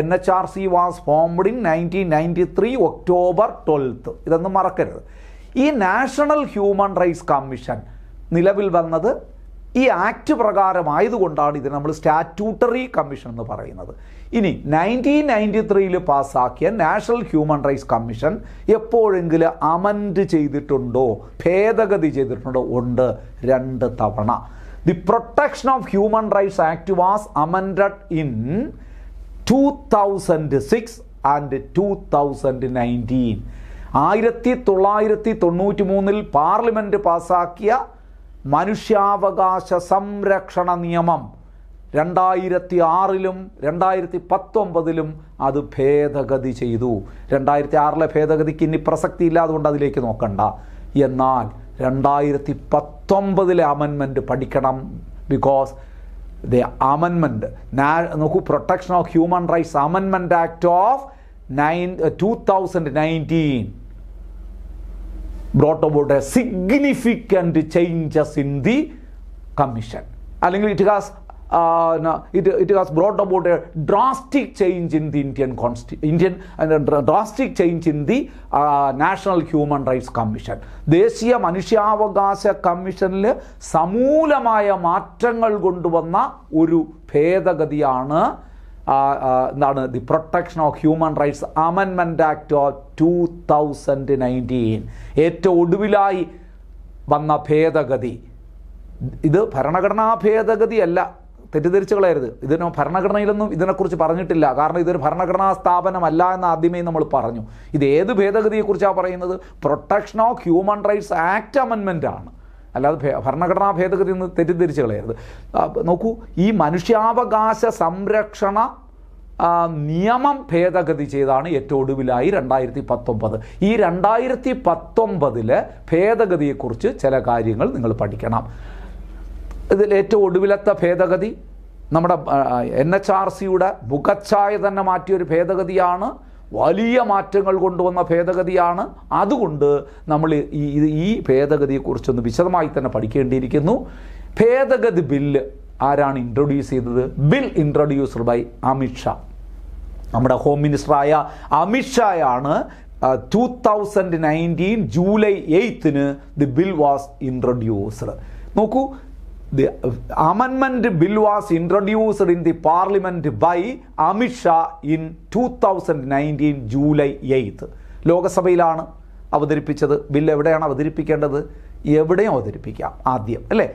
NHRC was formed in 1993 October 12th. ഇതൊന്നും മറക്കരുത്. ഈ national human rights commission നിലവിൽ വന്നത് ഈ act പ്രകാരമായതുകൊണ്ടാണ് ഇതിന് നമ്മൾ statutory commission എന്ന് പറയുന്നത്. ഇനി 1993 പാസ്സാക്കിയ നാഷണൽ ഹ്യൂമൻ റൈറ്റ്സ് കമ്മീഷൻ എപ്പോഴെങ്കിലും അമെൻഡ് ചെയ്തിട്ടുണ്ടോ, ഭേദഗതി ചെയ്തിട്ടുണ്ടോ? ഉണ്ട്, 2 തവണ. The protection of human rights act was amended in 2006 and 2019. 1993 parliament പാസ്സാക്കിയ മനുഷ്യാവകാശ സംരക്ഷണ നിയമം 2006 2019 അത് ഭേദഗതി ചെയ്തു. 2006 ഭേദഗതിക്ക് ഇനി പ്രസക്തി ഇല്ലാതുകൊണ്ട് അതിലേക്ക് നോക്കണ്ട. എന്നാൽ 2019 അമെൻമെൻറ്റ് പഠിക്കണം. ബിക്കോസ് ദ അമെൻമെൻറ്റ് നോക്കൂ, protection of human rights amendment act of 2019 brought about a significant changes in the commission. അല്ലെങ്കിൽ it has brought about a drastic change in the drastic change in the National Human Rights Commission. ദേശീയ മനുഷ്യാവകാശ കമ്മീഷനിൽ സമൂലമായ മാറ്റങ്ങൾ കൊണ്ടുവന്ന ഒരു ഭേദഗതിയാണ് എന്താണ് the protection of human rights amendment act of 2019. ഏറ്റവും ഒടുവിലായി വന്ന ഭേദഗതി. ഇത് ഭരണഘടനാ ഭേദഗതിയല്ല, തെറ്റിദ്ധരിച്ചു കളയരുത്. ഇതിന് ഭരണഘടനയിലൊന്നും ഇതിനെക്കുറിച്ച് പറഞ്ഞിട്ടില്ല. കാരണം ഇതൊരു ഭരണഘടനാ സ്ഥാപനമല്ല എന്ന് ആദ്യമേ നമ്മൾ പറഞ്ഞു. ഇത് ഏത് ഭേദഗതിയെക്കുറിച്ചാണ് പറയുന്നത്? Protection of human rights act അമെൻമെൻ്റ് ആണ്, അല്ലാതെ ഭരണഘടനാ ഭേദഗതി എന്ന് തെറ്റിദ്ധരിച്ചു കളയരുത്. നോക്കൂ, ഈ മനുഷ്യാവകാശ സംരക്ഷണ നിയമം ഭേദഗതി ചെയ്താണ് ഏറ്റവും ഒടുവിലായി 2019. ഈ 2019 ഭേദഗതിയെക്കുറിച്ച് ചില കാര്യങ്ങൾ നിങ്ങൾ പഠിക്കണം. ഇതിൽ ഏറ്റവും ഒടുവിലത്തെ ഭേദഗതി നമ്മുടെ NHRCയുടെ മുഖച്ഛായ തന്നെ മാറ്റിയൊരു ഭേദഗതിയാണ്. വലിയ മാറ്റങ്ങൾ കൊണ്ടുവന്ന ഭേദഗതിയാണ്. അതുകൊണ്ട് നമ്മൾ ഈ ഭേദഗതിയെക്കുറിച്ചൊന്ന് വിശദമായി തന്നെ പഠിക്കേണ്ടിയിരിക്കുന്നു. ഭേദഗതി ബില്ല് ആരാണ് ഇൻട്രൊഡ്യൂസ് ചെയ്തത്? Bill introduced by Amit Shah. നമ്മുടെ home മിനിസ്റ്ററായ അമിത്ഷായാണ് 2019 July 8 the bill was introduced. നോക്കൂ, the amendment bill was introduced in the parliament by Amit Shah in 2019 July 8. ലോകസഭയിലാണ് അവതരിപ്പിച്ചത്. ബില്ല് എവിടെയാണ് അവതരിപ്പിക്കേണ്ടത്? എവിടെയും അവതരിപ്പിക്കാം ആദ്യം, അല്ലേ?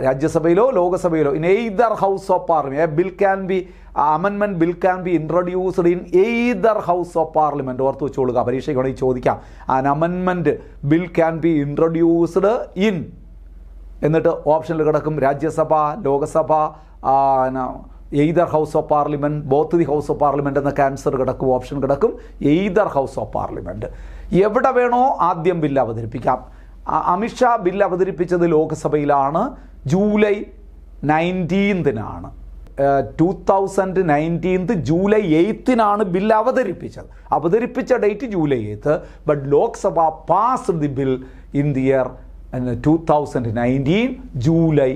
രാജ്യസഭയിലോ ലോകസഭയിലോ. In either house of parliament A bill can be amendment bill can be introduced in either house of parliament. ഓർത്ത് വെച്ചോളുക, പരീക്ഷയ്ക്ക് വേണമെങ്കിൽ ചോദിക്കാം. An amendment bill can be introduced in, എന്നിട്ട് ഓപ്ഷനിൽ കിടക്കും Rajya Sabha, Lok Sabha, either house of parliament, both the house of parliament എന്ന answer കിടക്കും, option കിടക്കും. Either house of parliament. എവിടെ വേണോ ആദ്യം ബില്ല് അവതരിപ്പിക്കാം. അമിത്ഷാ ബില്ല് അവതരിപ്പിച്ചത് ലോക്സഭയിലാണ്, ജൂലൈ 19 2019 ജൂലൈ 8 ബില്ല് അവതരിപ്പിച്ചത്. അവതരിപ്പിച്ച date July 8, but Lok Sabha passed the bill in the year 2019 July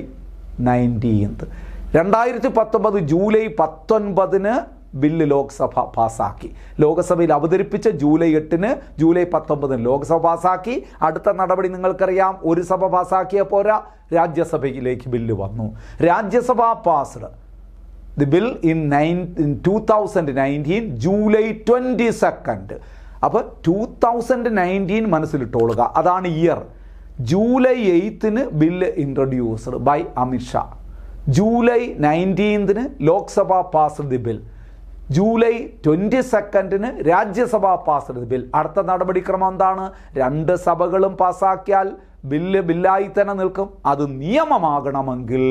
19. 2019 July 19 bill Lok Sabha പാസ്സാക്കി. ലോക്സഭയിൽ അവതരിപ്പിച്ച ജൂലൈ 8, ജൂലൈ 19 ലോക്സഭ പാസ്സാക്കി. അടുത്ത നടപടി നിങ്ങൾക്കറിയാം, ഒരു സഭ പാസ്സാക്കിയ പോരാ, രാജ്യസഭയിലേക്ക് ബില്ല് വന്നു. Rajya Sabha passed the bill in 2019 July 22. അപ്പോൾ 2019 മനസ്സിലിട്ടോളുക, അതാണ് year. July 8 bill introduced by Amit Shah. July 19 Lok Sabha passed the bill. July 22 Rajya Sabha passed the bill. അടുത്ത നടപടിക്രമം എന്താണ്? 2 സഭകളും പാസ്സാക്കിയാൽ ബില്ല് ബില്ലായി തന്നെ നിൽക്കും. അത് നിയമമാകണമെങ്കിൽ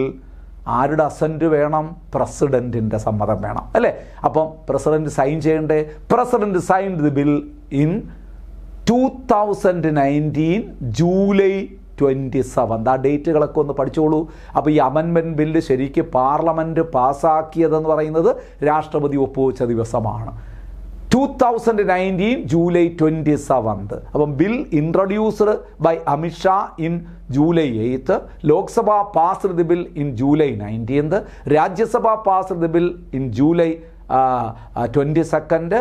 ആരുടെ അസൻറ്റ് വേണം? പ്രസിഡൻറ്റിൻ്റെ സമ്മതം വേണം, അല്ലേ? അപ്പം പ്രസിഡൻറ്റ് സൈൻ ചെയ്യണ്ടേ? President signed the bill in 2019 July 27. ആ ഡേറ്റുകളൊക്കെ ഒന്ന് പഠിച്ചോളൂ. അപ്പോൾ ഈ അമെൻമെൻറ്റ് ബില്ല് ശരിക്ക് പാർലമെൻറ്റ് പാസ്സാക്കിയതെന്ന് പറയുന്നത് രാഷ്ട്രപതി ഒപ്പുവെച്ച ദിവസമാണ്, 2019 ജൂലൈ 27. അപ്പം bill introduced by Amit Shah in July 8, Lok Sabha passed the bill in July 19, Rajya Sabha passed the bill in July 22,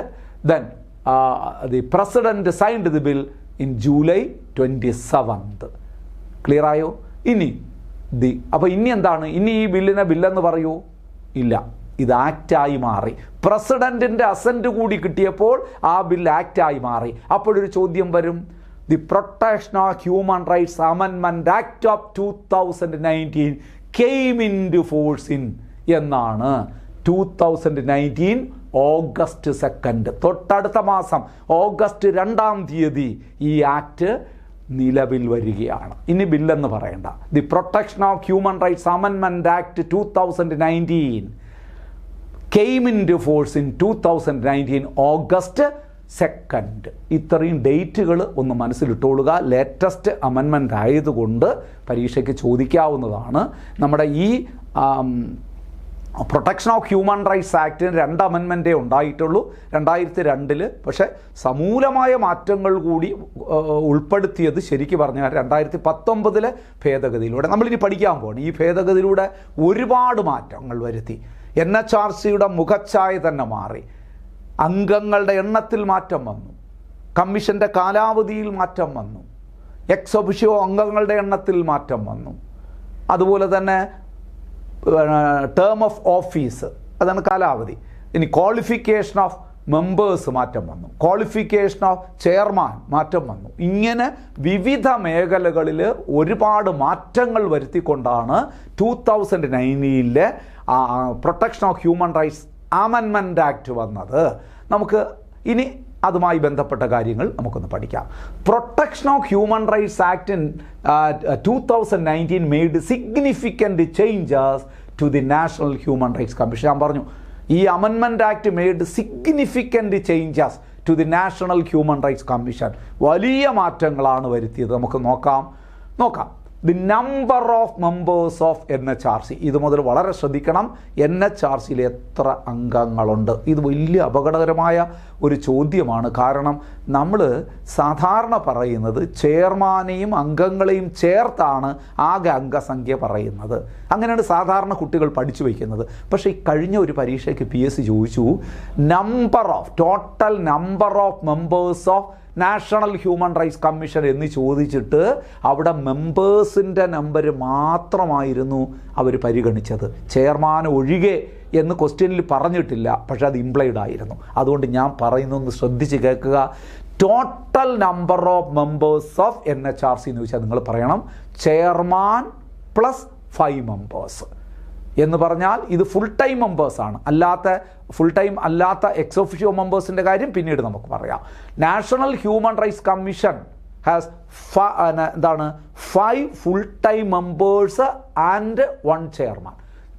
then the president signed the bill in July 27. Clear ആയോ? ഇനി അപ്പോൾ ഇനി എന്താണ്? ഇനി ഈ ബില്ലിനെ ബില്ലെന്ന് പറയൂ? ഇല്ല, ഇത് ആക്റ്റായി മാറി. പ്രസിഡൻറ്റിൻ്റെ അസൻറ്റ് കൂടി കിട്ടിയപ്പോൾ ആ ബിൽ ആക്റ്റായി മാറി. അപ്പോഴൊരു ചോദ്യം വരും, the protection of human rights amendment act of 2019 came into force in എന്നാണ്. 2019 ഓഗസ്റ്റ് 2, തൊട്ടടുത്ത മാസം ഓഗസ്റ്റ് 2 ഈ ആക്ട് നിലവിൽ വരികയാണ്. ഇനി ബില്ലെന്ന് പറയണ്ട. The protection of human rights amendment act 2019 came into force in 2019 August 2. ഇത്രയും ഡേറ്റുകൾ ഒന്ന് മനസ്സിലിട്ടോളുക. ലേറ്റസ്റ്റ് അമെൻമെൻ്റ് ആയതുകൊണ്ട് പരീക്ഷയ്ക്ക് ചോദിക്കാവുന്നതാണ്. നമ്മുടെ ഈ പ്രൊട്ടക്ഷൻ ഓഫ് ഹ്യൂമൻ റൈറ്റ്സ് ആക്ടിന് 2 അമെൻമെൻറ്റേ ഉണ്ടായിട്ടുള്ളൂ 2002. പക്ഷേ സമൂലമായ മാറ്റങ്ങൾ കൂടി ഉൾപ്പെടുത്തിയത് ശരിക്കും പറഞ്ഞാൽ 2019 ഭേദഗതിയിലൂടെ. നമ്മളിനി പഠിക്കാൻ പോകണം. ഈ ഭേദഗതിയിലൂടെ ഒരുപാട് മാറ്റങ്ങൾ വരുത്തി. NHRCയുടെ മുഖച്ഛായ തന്നെ മാറി. അംഗങ്ങളുടെ എണ്ണത്തിൽ മാറ്റം വന്നു, കമ്മീഷൻ്റെ കാലാവധിയിൽ മാറ്റം വന്നു, എക്സ് ഒഫിഷ്യോ അംഗങ്ങളുടെ എണ്ണത്തിൽ മാറ്റം വന്നു, അതുപോലെ തന്നെ ടേം ഓഫ് ഓഫീസ്, അതാണ് കാലാവധി. ഇനി ക്വാളിഫിക്കേഷൻ ഓഫ് മെമ്പേഴ്സ് മാറ്റം വന്നു, ക്വാളിഫിക്കേഷൻ ഓഫ് ചെയർമാൻ മാറ്റം വന്നു. ഇങ്ങനെ വിവിധ മേഖലകളിൽ ഒരുപാട് മാറ്റങ്ങൾ വരുത്തിക്കൊണ്ടാണ് 2009 protection of human rights amendment act വന്നത്. നമുക്ക് ഇനി അതുമായി ബന്ധപ്പെട്ട കാര്യങ്ങൾ നമുക്കൊന്ന് പഠിക്കാം. Protection of human rights act in 2019 made significant changes to the national human rights commission. ഞാൻ പറഞ്ഞു, ഈ amendment act made significant changes to the national human rights commission. വലിയ മാറ്റങ്ങളാണ് വരുത്തിയത്. നമുക്ക് നോക്കാം. The number of members of NHRC. ഇത് മുതൽ വളരെ ശ്രദ്ധിക്കണം. NHRCയിൽ എത്ര അംഗങ്ങളുണ്ട്? ഇത് വലിയ അപകടകരമായ ഒരു ചോദ്യമാണ്. കാരണം നമ്മൾ സാധാരണ പറയുന്നത് ചെയർമാനെയും അംഗങ്ങളെയും ചേർത്താണ് ആകെ അംഗസംഖ്യ പറയുന്നത്. അങ്ങനെയാണ് സാധാരണ കുട്ടികൾ പഠിച്ചു വയ്ക്കുന്നത്. പക്ഷേ ഈ കഴിഞ്ഞ ഒരു പരീക്ഷയ്ക്ക് PSC ചോദിച്ചു, total number of members of national human rights commission എന്ന് ചോദിച്ചിട്ട് അവിടെ മെമ്പേഴ്സിൻ്റെ നമ്പർ മാത്രമായിരുന്നു അവർ പരിഗണിച്ചത്. ചെയർമാൻ ഒഴികെ എന്ന് ക്വസ്റ്റ്യനിൽ പറഞ്ഞിട്ടില്ല, പക്ഷേ അത് ഇംപ്ലൈഡ് ആയിരുന്നു. അതുകൊണ്ട് ഞാൻ പറയുന്നൊന്ന് ശ്രദ്ധിച്ച് കേൾക്കുക. Total number of members of NHRC എന്ന് ചോദിച്ചാൽ നിങ്ങൾ പറയണം ചെയർമാൻ പ്ലസ് 5 മെമ്പേഴ്സ് എന്ന് പറഞ്ഞാൽ ഇത് ഫുൾ ടൈം മെമ്പേഴ്സാണ്. ഫുൾ ടൈം അല്ലാത്ത എക്സ് ഒഫിഷ്യോ മെമ്പേഴ്സിൻ്റെ കാര്യം പിന്നീട് നമുക്ക് പറയാം. National human rights commission has 5 full time members and 1 chairman.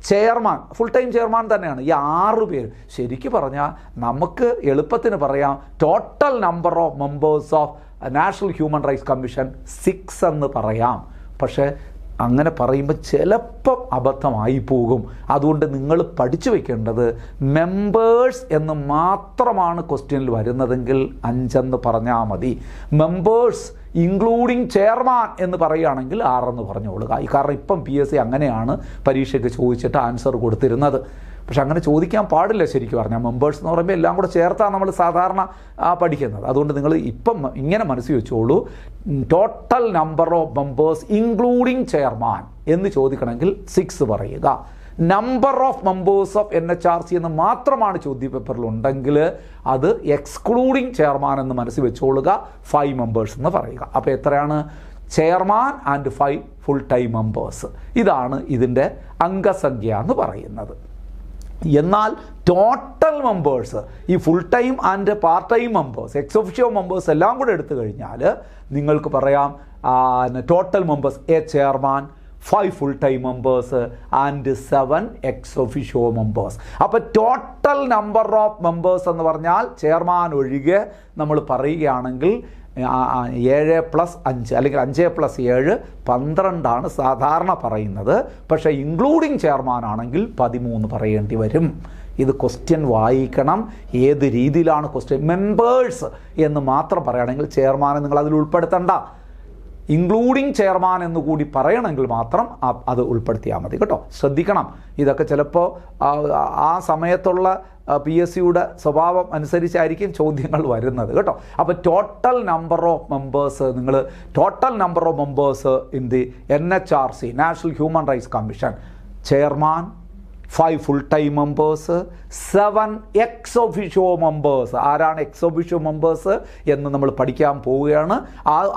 Chairman, full time chairman തന്നെയാണ്. ഈ 6 പേര് ശരിക്കും പറഞ്ഞാൽ നമുക്ക് എളുപ്പത്തിന് പറയാം total number of members of national human rights commission 6 എന്ന് പറയാം. പക്ഷേ അങ്ങനെ പറയുമ്പോൾ ചിലപ്പം അബദ്ധമായി പോകും. അതുകൊണ്ട് നിങ്ങൾ പഠിച്ചു വയ്ക്കേണ്ടത് മെമ്പേഴ്സ് എന്ന് മാത്രമാണ് ക്വസ്റ്റ്യനിൽ വരുന്നതെങ്കിൽ 5 എന്ന് പറഞ്ഞാൽ മതി. മെമ്പേഴ്സ് ഇൻക്ലൂഡിങ് ചെയർമാൻ എന്ന് പറയുകയാണെങ്കിൽ 6 എന്ന് പറഞ്ഞുകൊള്ളുക. കാരണം ഇപ്പം PSC അങ്ങനെയാണ് പരീക്ഷയ്ക്ക് ചോദിച്ചിട്ട് ആൻസർ കൊടുത്തിരുന്നത്. പക്ഷെ അങ്ങനെ ചോദിക്കാൻ പാടില്ല. ശരിക്കും പറഞ്ഞാൽ മെമ്പേഴ്സ് എന്ന് പറയുമ്പോൾ എല്ലാം കൂടെ ചേർത്താണ് നമ്മൾ സാധാരണ പഠിക്കുന്നത്. അതുകൊണ്ട് നിങ്ങൾ ഇപ്പം ഇങ്ങനെ മനസ്സിൽ വെച്ചോളൂ, total number of members including chairman എന്ന് ചോദിക്കണമെങ്കിൽ 6 പറയുക. Number of members of NHRC എന്ന് മാത്രമാണ് ചോദ്യപേപ്പറിൽ ഉണ്ടെങ്കിൽ അത് എക്സ്ക്ലൂഡിങ് ചെയർമാൻ എന്ന് മനസ്സിൽ വെച്ചോളുക, 5 മെമ്പേഴ്സ് എന്ന് പറയുക. അപ്പോൾ എത്രയാണ്? Chairman and 5 full time members. ഇതാണ് ഇതിൻ്റെ അംഗസംഖ്യ എന്ന് പറയുന്നത്. എന്നാൽ ടോട്ടൽ മെമ്പേഴ്സ്, ഈ full time and part time members, ex officio members എല്ലാം കൂടെ എടുത്തു കഴിഞ്ഞാൽ നിങ്ങൾക്ക് പറയാം total members A chairman, 5 full time members and 7 ex officio members. അപ്പോൾ ടോട്ടൽ നമ്പർ ഓഫ് മെമ്പേഴ്സ് എന്ന് പറഞ്ഞാൽ ചെയർമാൻ ഒഴികെ നമ്മൾ പറയുകയാണെങ്കിൽ 7+5 അല്ലെങ്കിൽ 5+7 12 സാധാരണ പറയുന്നത്. പക്ഷേ ഇൻക്ലൂഡിങ് ചെയർമാൻ ആണെങ്കിൽ 13 പറയേണ്ടി വരും. ഇത് ക്വസ്റ്റ്യൻ വായിക്കണം. ഏത് രീതിയിലാണ് ക്വസ്റ്റ്യൻ? മെമ്പേഴ്സ് എന്ന് മാത്രം പറയുകയാണെങ്കിൽ ചെയർമാനെ നിങ്ങൾ അതിൽ ഉൾപ്പെടുത്തണ്ട. ഇൻക്ലൂഡിങ് ചെയർമാൻ എന്ന് കൂടി പറയണമെങ്കിൽ മാത്രം അത് ഉൾപ്പെടുത്തിയാൽ മതി കേട്ടോ. ശ്രദ്ധിക്കണം. ഇതൊക്കെ ചിലപ്പോൾ ആ സമയത്തുള്ള PSCയുടെ സ്വഭാവം അനുസരിച്ചായിരിക്കും ചോദ്യങ്ങൾ വരുന്നത് കേട്ടോ. അപ്പോൾ ടോട്ടൽ നമ്പർ ഓഫ് മെമ്പേഴ്സ്, നിങ്ങൾ total number of members in the NHRC national human rights commission, chairman, 5 full time members, 7 ex officio members. ആരാണ് എക്സ് ഒഫിഷ്യോ മെമ്പേഴ്സ് എന്ന് നമ്മൾ പഠിക്കാൻ പോവുകയാണ്.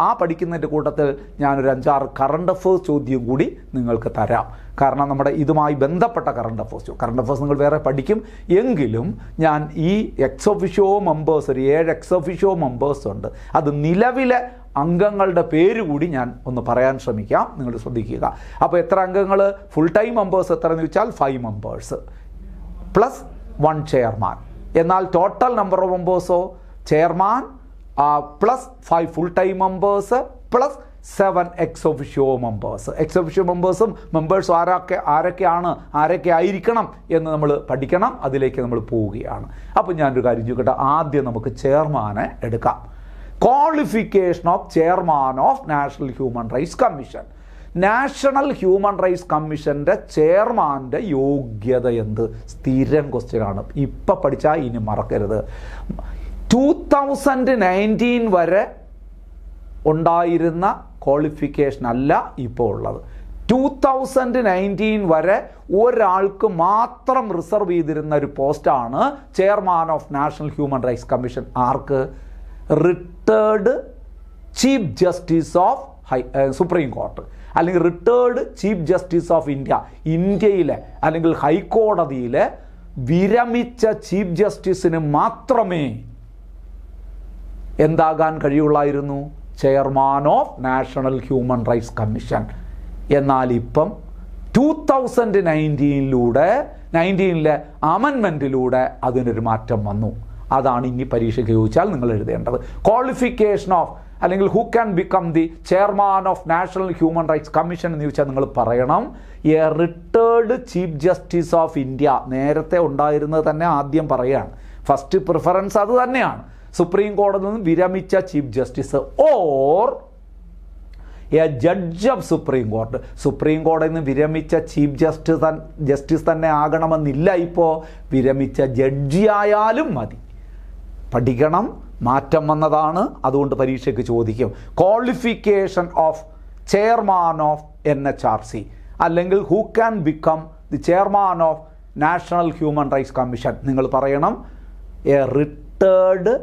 ആ പഠിക്കുന്നതിൻ്റെ കൂട്ടത്തിൽ ഞാനൊരു 5-6 കറണ്ട് അഫേഴ്സ് ചോദ്യം കൂടി നിങ്ങൾക്ക് തരാം. കാരണം നമ്മുടെ ഇതുമായി ബന്ധപ്പെട്ട കറണ്ട് അഫേഴ്സ് നിങ്ങൾ വേറെ പഠിക്കും. എങ്കിലും ഞാൻ ഈ എക്സ് ഒഫിഷ്യോ മെമ്പേഴ്സ്, ഒരു 7 എക്സ് ഒഫിഷ്യോ മെമ്പേഴ്സ് ഉണ്ട്. അത് നിലവിലെ അംഗങ്ങളുടെ പേര് കൂടി ഞാൻ ഒന്ന് പറയാൻ ശ്രമിക്കാം, നിങ്ങൾ ശ്രദ്ധിക്കുക. അപ്പോൾ എത്ര അംഗങ്ങൾ? ഫുൾ ടൈം മെമ്പേഴ്സ് എത്രയെന്ന് വെച്ചാൽ 5 മെമ്പേഴ്സ് പ്ലസ് 1 ചെയർമാൻ. എന്നാൽ ടോട്ടൽ നമ്പർ ഓഫ് മെമ്പേഴ്സോ chairman plus 5 full time members plus 7 ex officio members. Ex officio members ആരൊക്കെ ആയിരിക്കണം എന്ന് നമ്മൾ പഠിക്കണം. അതിലേക്ക് നമ്മൾ പോവുകയാണ്. അപ്പോൾ ഞാനൊരു കാര്യം ചോദിക്കട്ടെ. ആദ്യം നമുക്ക് ചെയർമാനെ എടുക്കാം. Qualification of chairman of national human rights commission. National human rights കമ്മീഷൻ്റെ ചെയർമാൻ്റെ യോഗ്യത എന്ത്? സ്ഥിരം ക്വസ്റ്റ്യനാണ്. ഇപ്പം പഠിച്ചാൽ ഇനി മറക്കരുത്. 2019 വരെ ഉണ്ടായിരുന്ന ക്വാളിഫിക്കേഷൻ അല്ല ഇപ്പോൾ ഉള്ളത്. 2019 വരെ ഒരാൾക്ക് മാത്രം റിസർവ് ചെയ്തിരുന്ന ഒരു പോസ്റ്റാണ് chairman of national human rights commission. ആർക്ക്? Retired chief justice of supreme court അല്ലെങ്കിൽ റിട്ടേർഡ് ചീഫ് ജസ്റ്റിസ് ഓഫ് ഇന്ത്യയിലെ അല്ലെങ്കിൽ ഹൈക്കോടതിയിലെ വിരമിച്ച ചീഫ് ജസ്റ്റിസിന് മാത്രമേ എന്താകാൻ കഴിയുള്ളായിരുന്നു? Chairman of national human rights commission. എന്നാൽ ഇപ്പം 2019 അമെൻമെൻറ്റിലൂടെ അതിനൊരു മാറ്റം വന്നു. അതാണ് ഇനി പരീക്ഷയ്ക്ക് ചോദിച്ചാൽ നിങ്ങൾ എഴുതേണ്ടത്. ക്വാളിഫിക്കേഷൻ ഓഫ് അല്ലെങ്കിൽ who can become the chairman of national human rights commission എന്ന് ചോദിച്ചാൽ നിങ്ങൾ പറയണം A retired chief justice of India. നേരത്തെ ഉണ്ടായിരുന്നത് തന്നെ ആദ്യം പറയുകയാണ്. ഫസ്റ്റ് പ്രിഫറൻസ് അത് തന്നെയാണ്. സുപ്രീം കോടതിയിൽ നിന്ന് വിരമിച്ച chief justice or A judge of supreme court. Supreme കോടതിയിൽ നിന്ന് വിരമിച്ച ചീഫ് ജസ്റ്റിസ് തന്നെ ആകണമെന്നില്ല. ഇപ്പോൾ വിരമിച്ച ജഡ്ജി ആയാലും മതി. പഠിക്കണം. മാറ്റം വന്നതാണ്. അതുകൊണ്ട് പരീക്ഷയ്ക്ക് ചോദിക്കും. Qualification of chairman of NHRC അല്ലെങ്കിൽ who can become the chairman of national human rights commission. നിങ്ങൾ പറയണം A retired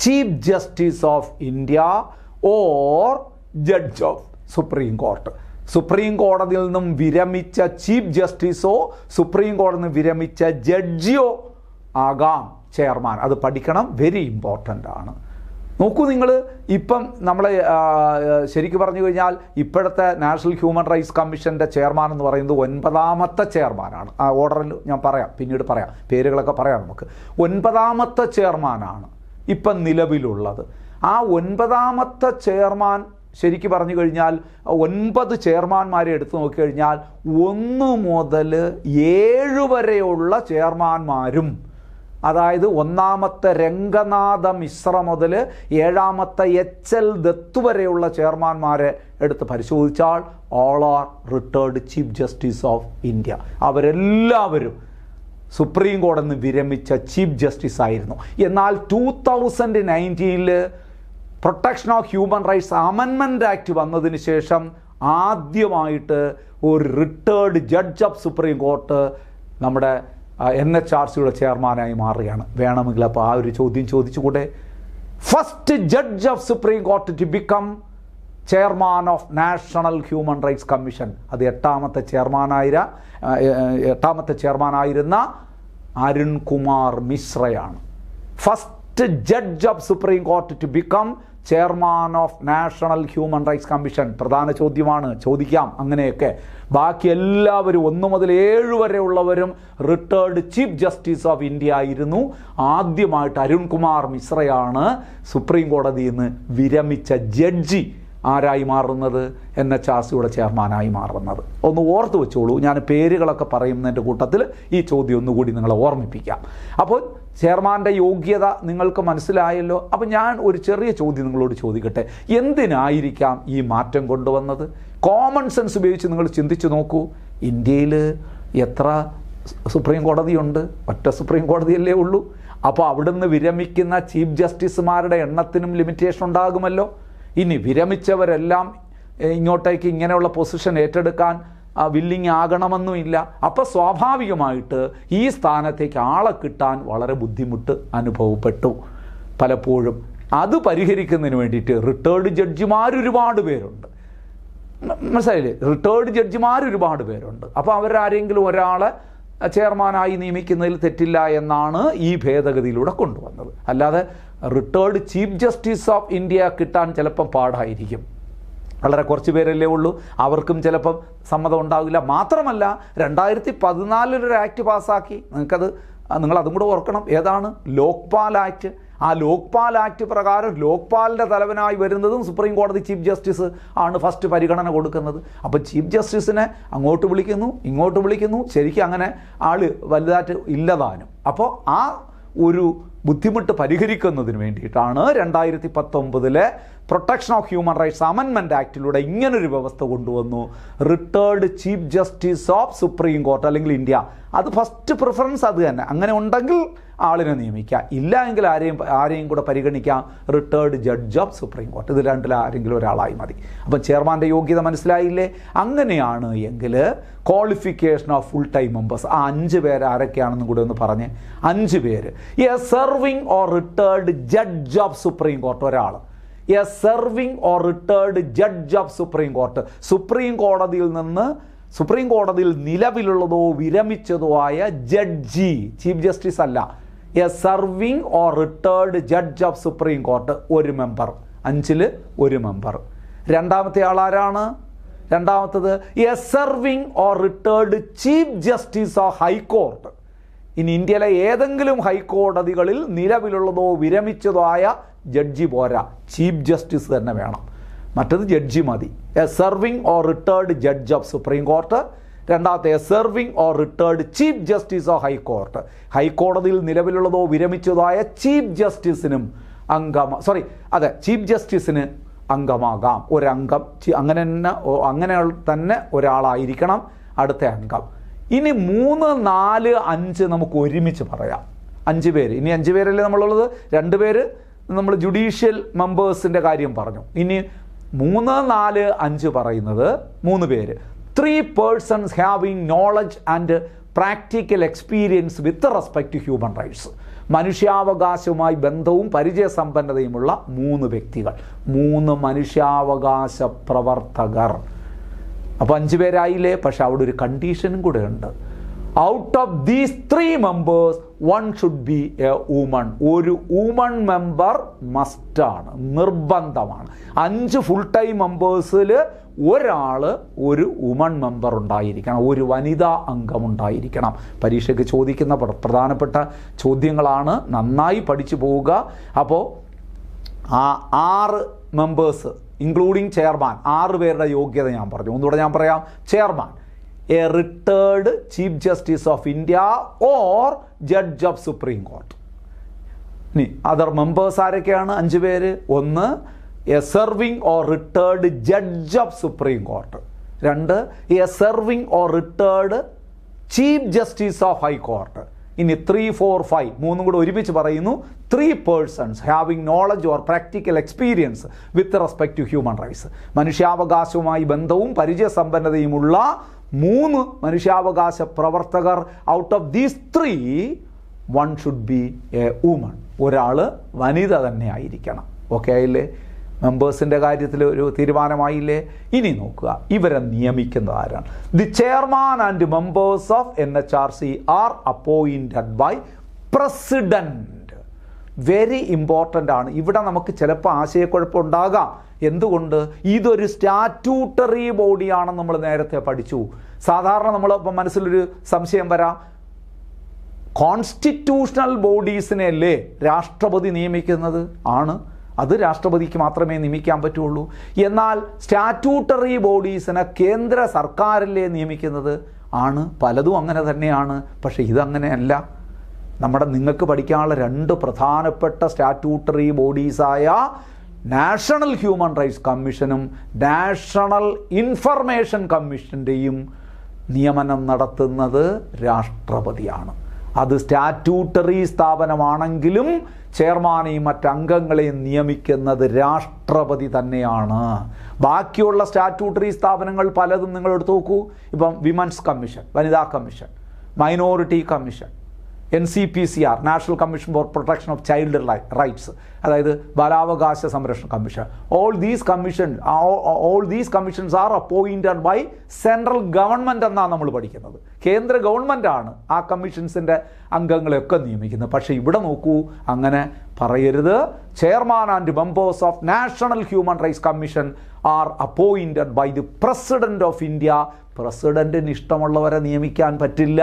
chief justice of India or judge of supreme court. Supreme കോടതിയിൽ നിന്നും വിരമിച്ച ചീഫ് ജസ്റ്റിസോ സുപ്രീം കോടതിയിൽ നിന്ന് വിരമിച്ച ജഡ്ജിയോ ആകാം ചെയർമാൻ. അത് പഠിക്കണം. വെരി ഇമ്പോർട്ടൻ്റ് ആണ്. നോക്കൂ നിങ്ങൾ, ഇപ്പം നമ്മൾ ശരിക്കും പറഞ്ഞു കഴിഞ്ഞാൽ ഇപ്പോഴത്തെ നാഷണൽ ഹ്യൂമൻ റൈറ്റ്സ് കമ്മീഷൻ്റെ ചെയർമാൻ എന്ന് പറയുന്നത് 9ാമത്തെ ചെയർമാനാണ്. ആ ഓർഡറിൽ ഞാൻ പറയാം, പിന്നീട് പറയാം, പേരുകളൊക്കെ പറയാം. നമുക്ക് 9ാമത്തെ ചെയർമാനാണ് ഇപ്പം നിലവിലുള്ളത്. ആ 9ാമത്തെ ചെയർമാൻ ശരിക്കും പറഞ്ഞു കഴിഞ്ഞാൽ 9 ചെയർമാന്മാരെ എടുത്തു നോക്കിക്കഴിഞ്ഞാൽ 1 മുതൽ 7 വരെയുള്ള ചെയർമാന്മാരും, അതായത് 1ാമത്തെ രംഗനാഥ മിശ്ര മുതൽ 7ാമത്തെ HL ദത്ത് വരെയുള്ള ചെയർമാന്മാരെ എടുത്ത് പരിശോധിച്ചാൽ all are retired chief justice of India. അവരെല്ലാവരും സുപ്രീം കോടതിയിൽ നിന്ന് വിരമിച്ച ചീഫ് ജസ്റ്റിസ് ആയിരുന്നു. എന്നാൽ 2019 protection of human rights amendment act വന്നതിന് ശേഷം ആദ്യമായിട്ട് ഒരു retired judge of supreme court നമ്മുടെ NHRCയുടെ ചെയർമാനായി മാറുകയാണ്. വേണമെങ്കിൽ അപ്പോൾ ആ ഒരു ചോദ്യം ചോദിച്ചുകൂടെ? First judge of supreme court to become chairman of national human rights commission, അത് 8ാമത്തെ ചെയർമാനായിരുന്ന അരുൺ കുമാർ മിശ്രയാണ്. First judge of supreme court to become chairman of national human rights commission. പ്രധാന ചോദ്യമാണ്, ചോദിക്കാം അങ്ങനെയൊക്കെ. ബാക്കി എല്ലാവരും 1 മുതൽ 7 വരെ ഉള്ളവരും retired chief justice of India ആയിരുന്നു. ആദ്യമായിട്ട് അരുൺ കുമാർ മിശ്രയാണ് സുപ്രീം കോടതിയിൽ നിന്ന് വിരമിച്ച ജഡ്ജി ആരായി മാറുന്നത്? NHRCയുടെ ചെയർമാനായി മാറുന്നത്. ഒന്ന് ഓർത്ത് വെച്ചോളൂ, ഞാൻ പേരുകളൊക്കെ പറയുന്നതിൻ്റെ കൂട്ടത്തിൽ ഈ ചോദ്യം ഒന്നുകൂടി നിങ്ങളെ ഓർമ്മിപ്പിക്കാം. അപ്പോൾ ചെയർമാൻ്റെ യോഗ്യത നിങ്ങൾക്ക് മനസ്സിലായല്ലോ. അപ്പോൾ ഞാൻ ഒരു ചെറിയ ചോദ്യം നിങ്ങളോട് ചോദിക്കട്ടെ, എന്തിനായിരിക്കാം ഈ മാറ്റം കൊണ്ടുവന്നത്? കോമൺ സെൻസ് ഉപയോഗിച്ച് നിങ്ങൾ ചിന്തിച്ചു നോക്കൂ. ഇന്ത്യയിൽ എത്ര സുപ്രീം കോടതിയുണ്ട്? ഒറ്റ സുപ്രീം കോടതിയല്ലേ ഉള്ളൂ. അപ്പോൾ അവിടുന്ന് വിരമിക്കുന്ന ചീഫ് ജസ്റ്റിസുമാരുടെ എണ്ണത്തിനും ലിമിറ്റേഷൻ ഉണ്ടാകുമല്ലോ. ഇനി വിരമിച്ചവരെല്ലാം ഇങ്ങോട്ടേക്ക് ഇങ്ങനെയുള്ള പൊസിഷൻ ഏറ്റെടുക്കാൻ വില്ലിങ് ആകണമെന്നുമില്ല. അപ്പോൾ സ്വാഭാവികമായിട്ട് ഈ സ്ഥാനത്തേക്ക് ആളെ കിട്ടാൻ വളരെ ബുദ്ധിമുട്ട് അനുഭവപ്പെട്ടു പലപ്പോഴും. അത് പരിഹരിക്കുന്നതിന് വേണ്ടിയിട്ട് റിട്ടയർഡ് ജഡ്ജിമാർ ഒരുപാട് പേരുണ്ട്. മനസ്സിലായില്ലേ? റിട്ടയർഡ് ജഡ്ജിമാർ ഒരുപാട് പേരുണ്ട്. അപ്പോൾ അവരാരെങ്കിലും ഒരാളെ ചെയർമാനായി നിയമിക്കുന്നതിൽ തെറ്റില്ല എന്നാണ് ഈ ഭേദഗതിയിലൂടെ കൊണ്ടുവന്നത്. അല്ലാതെ retired chief justice of India കിട്ടാൻ ചിലപ്പം പാടായിരിക്കും. വളരെ കുറച്ച് പേരല്ലേ ഉള്ളൂ, അവർക്കും ചിലപ്പം സമ്മതം ഉണ്ടാവില്ല. മാത്രമല്ല 2014 ഒരു ആക്ട് പാസ്സാക്കി, നിങ്ങളതും കൂടെ ഓർക്കണം. ഏതാണ്? ലോക്പാൽ ആക്ട്. ആ ലോക്പാൽ ആക്ട് പ്രകാരം ലോക്പാലിൻ്റെ തലവനായി വരുന്നതും സുപ്രീം കോടതി ചീഫ് ജസ്റ്റിസ് ആണ് ഫസ്റ്റ് പരിഗണന കൊടുക്കുന്നത്. അപ്പോൾ ചീഫ് ജസ്റ്റിസിനെ അങ്ങോട്ട് വിളിക്കുന്നു, ഇങ്ങോട്ട് വിളിക്കുന്നു. ശരിക്കും അങ്ങനെ ആൾ വലുതായിട്ട് ഇല്ലതാനും. അപ്പോൾ ആ ഒരു ബുദ്ധിമുട്ട് പരിഹരിക്കുന്നതിന് വേണ്ടിയിട്ടാണ് 2019 protection of human rights amendment ആക്ടിലൂടെ ഇങ്ങനൊരു വ്യവസ്ഥ കൊണ്ടുവന്നു. Retired chief justice of supreme court അല്ലെങ്കിൽ ഇന്ത്യ. അത് ഫസ്റ്റ് പ്രിഫറൻസ് അത് തന്നെ. അങ്ങനെ ഉണ്ടെങ്കിൽ ആളിനെ നിയമിക്കാം, ഇല്ല എങ്കിൽ ആരെയും കൂടെ പരിഗണിക്കാം, retired judge of supreme court. ഇത് രണ്ടിൽ ആരെങ്കിലും ഒരാളായി മതി. അപ്പം ചെയർമാൻ്റെ യോഗ്യത മനസ്സിലായില്ലേ? അങ്ങനെയാണ് എങ്കിൽ qualification of full time members, ആ 5 പേര് ആരൊക്കെയാണെന്നും കൂടെ ഒന്ന് പറഞ്ഞ്. 5 പേര്. A serving or retired judge of supreme court ഒരാൾ. A serving or retired judge of supreme court, supreme കോടതിയിൽ നിലവിലുള്ളതോ വിരമിച്ചതോ ആയ ജഡ്ജി, ചീഫ് ജസ്റ്റിസ് അല്ല. A serving or retired judge of supreme court, 1 member. 5ൽ 1 മെമ്പർ. രണ്ടാമത്തെ ആളാരാണ്? രണ്ടാമത്തത് a serving or retired chief justice of high court. ഇനി ഇന്ത്യയിലെ ഏതെങ്കിലും ഹൈക്കോടതികളിൽ നിലവിലുള്ളതോ വിരമിച്ചതോ ആയ ജഡ്ജി പോരാ, ചീഫ് ജസ്റ്റിസ് തന്നെ വേണം. മറ്റത് ജഡ്ജി മതി. A serving or retired judge of supreme court. രണ്ടാമത്തെ a serving or retired chief justice of high court. ഹൈക്കോടതിയിൽ നിലവിലുള്ളതോ വിരമിച്ചതോ ആയ ചീഫ് ജസ്റ്റിസിനും ചീഫ് ജസ്റ്റിസിന് അംഗമാകാം. ഒരംഗം അങ്ങനെ തന്നെ ഒരാളായിരിക്കണം അടുത്ത അംഗം. ഇനി 3, 4, 5 നമുക്ക് ഒരുമിച്ച് പറയാം. 5 പേര്. ഇനി 5 പേരല്ലേ നമ്മളുള്ളത്? 2 പേര് നമ്മൾ ജുഡീഷ്യൽ മെമ്പേഴ്സിൻ്റെ കാര്യം പറഞ്ഞു. ഇനി 3, 4, 5 പറയുന്നത് 3 പേര്. 3 persons having knowledge and practical experience with respect to human rights. മനുഷ്യാവകാശവുമായി ബന്ധവും പരിചയസമ്പന്നതയുമുള്ള 3 വ്യക്തികൾ, 3 മനുഷ്യാവകാശ പ്രവർത്തകർ. അപ്പോൾ 5 പേരായില്ലേ? പക്ഷെ അവിടെ ഒരു കണ്ടീഷനും കൂടെ ഉണ്ട്. Out of these 3 members 1 should be a woman. ഒരു വുമൺ മെമ്പർ മസ്റ്റാണ്, നിർബന്ധമാണ്. 5 ഫുൾ ടൈം മെമ്പേഴ്സിൽ ഒരാൾ ഒരു വുമൺ മെമ്പർ ഉണ്ടായിരിക്കണം, ഒരു വനിതാ അംഗം ഉണ്ടായിരിക്കണം. പരീക്ഷയ്ക്ക് ചോദിക്കുന്ന പ്രധാനപ്പെട്ട ചോദ്യങ്ങളാണ്, നന്നായി പഠിച്ചു പോവുക. അപ്പോൾ 6 മെമ്പേഴ്സ് ഇൻക്ലൂഡിങ് ചെയർമാൻ, 6 പേരുടെ യോഗ്യത ഞാൻ പറഞ്ഞു. ഒന്നുകൂടെ ഞാൻ പറയാം. Chairman, A retired chief justice of India or judge of supreme court. ഇനി അതർ മെമ്പേഴ്സ് ആരൊക്കെയാണ്? 5 പേര്. 1 A serving or retired judge of supreme court. 2 A serving or retired chief justice of high court. ഇനി 3, 4, 5 മൂന്നും കൂടെ ഒരുമിച്ച് പറയുന്നു. 3 persons having knowledge or practical experience with respect to human rights. മനുഷ്യാവകാശവുമായി ബന്ധവും പരിചയസമ്പന്നതയുമുള്ള 3 മനുഷ്യാവകാശ പ്രവർത്തകർ. Out of these 3 1 should be a woman. ഒരാൾ വനിത തന്നെ ആയിരിക്കണം. ഓക്കെ ആയില്ലേ? മെമ്പേഴ്സിൻ്റെ കാര്യത്തിൽ ഒരു തീരുമാനമായില്ലേ? ഇനി നോക്കുക, ഇവരെ നിയമിക്കുന്നത് ആരാണ്? The chairman and members of NHRC are appointed by president. Very important ആണ്. ഇവിടെ നമുക്ക് ചിലപ്പോൾ ആശയക്കുഴപ്പം ഉണ്ടാകാം. എന്തുകൊണ്ട്? ഇതൊരു സ്റ്റാറ്റ്യൂട്ടറി ബോഡിയാണെന്ന് നമ്മൾ നേരത്തെ പഠിച്ചു. സാധാരണ നമ്മൾ ഇപ്പം മനസ്സിലൊരു സംശയം വരാം, കോൺസ്റ്റിറ്റ്യൂഷണൽ ബോഡീസിനെ അല്ലേ രാഷ്ട്രപതി നിയമിക്കുന്നത്? ആണ്, അത് രാഷ്ട്രപതിക്ക് മാത്രമേ നിയമിക്കാൻ പറ്റുള്ളൂ. എന്നാൽ സ്റ്റാറ്റ്യൂട്ടറി ബോഡീസിനെ കേന്ദ്ര സർക്കാരല്ലേ നിയമിക്കുന്നത്? ആണ്, പലതും അങ്ങനെ തന്നെയാണ്. പക്ഷേ ഇതങ്ങനെയല്ല. നിങ്ങൾക്ക് പഠിക്കാനുള്ള 2 പ്രധാനപ്പെട്ട സ്റ്റാറ്റ്യൂട്ടറി ബോഡീസായ നാഷണൽ ഹ്യൂമൻ റൈറ്റ്സ് കമ്മീഷനും നാഷണൽ ഇൻഫർമേഷൻ കമ്മീഷൻ്റെയും നിയമനം നടത്തുന്നത് രാഷ്ട്രപതിയാണ്. അത് സ്റ്റാറ്റ്യൂട്ടറി സ്ഥാപനമാണെങ്കിലും ചെയർമാനെയും മറ്റംഗങ്ങളെയും നിയമിക്കുന്നത് രാഷ്ട്രപതി തന്നെയാണ്. ബാക്കിയുള്ള സ്റ്റാറ്റ്യൂട്ടറി സ്ഥാപനങ്ങൾ പലതും നിങ്ങൾ എടുത്തു നോക്കൂ. ഇപ്പം വിമൻസ് കമ്മീഷൻ, വനിതാ commission, minority commission, NCPCR national commission for protection of child rights, അതായത് ബാലാവകാശ സംരക്ഷണ commission. All these commissions are appointed by central government എന്നാണ് നമ്മൾ പഠിക്കുന്നത്. കേന്ദ്ര ഗവൺമെൻറ്റാണ് ആ കമ്മീഷൻസിൻ്റെ അംഗങ്ങളെയൊക്കെ നിയമിക്കുന്നത്. പക്ഷേ ഇവിടെ നോക്കൂ, അങ്ങനെ പറയരുത്. Chairman and members of national human rights commission are appointed by the president of India. പ്രസിഡന്റിന് ഇഷ്ടമുള്ളവരെ നിയമിക്കാൻ പറ്റില്ല.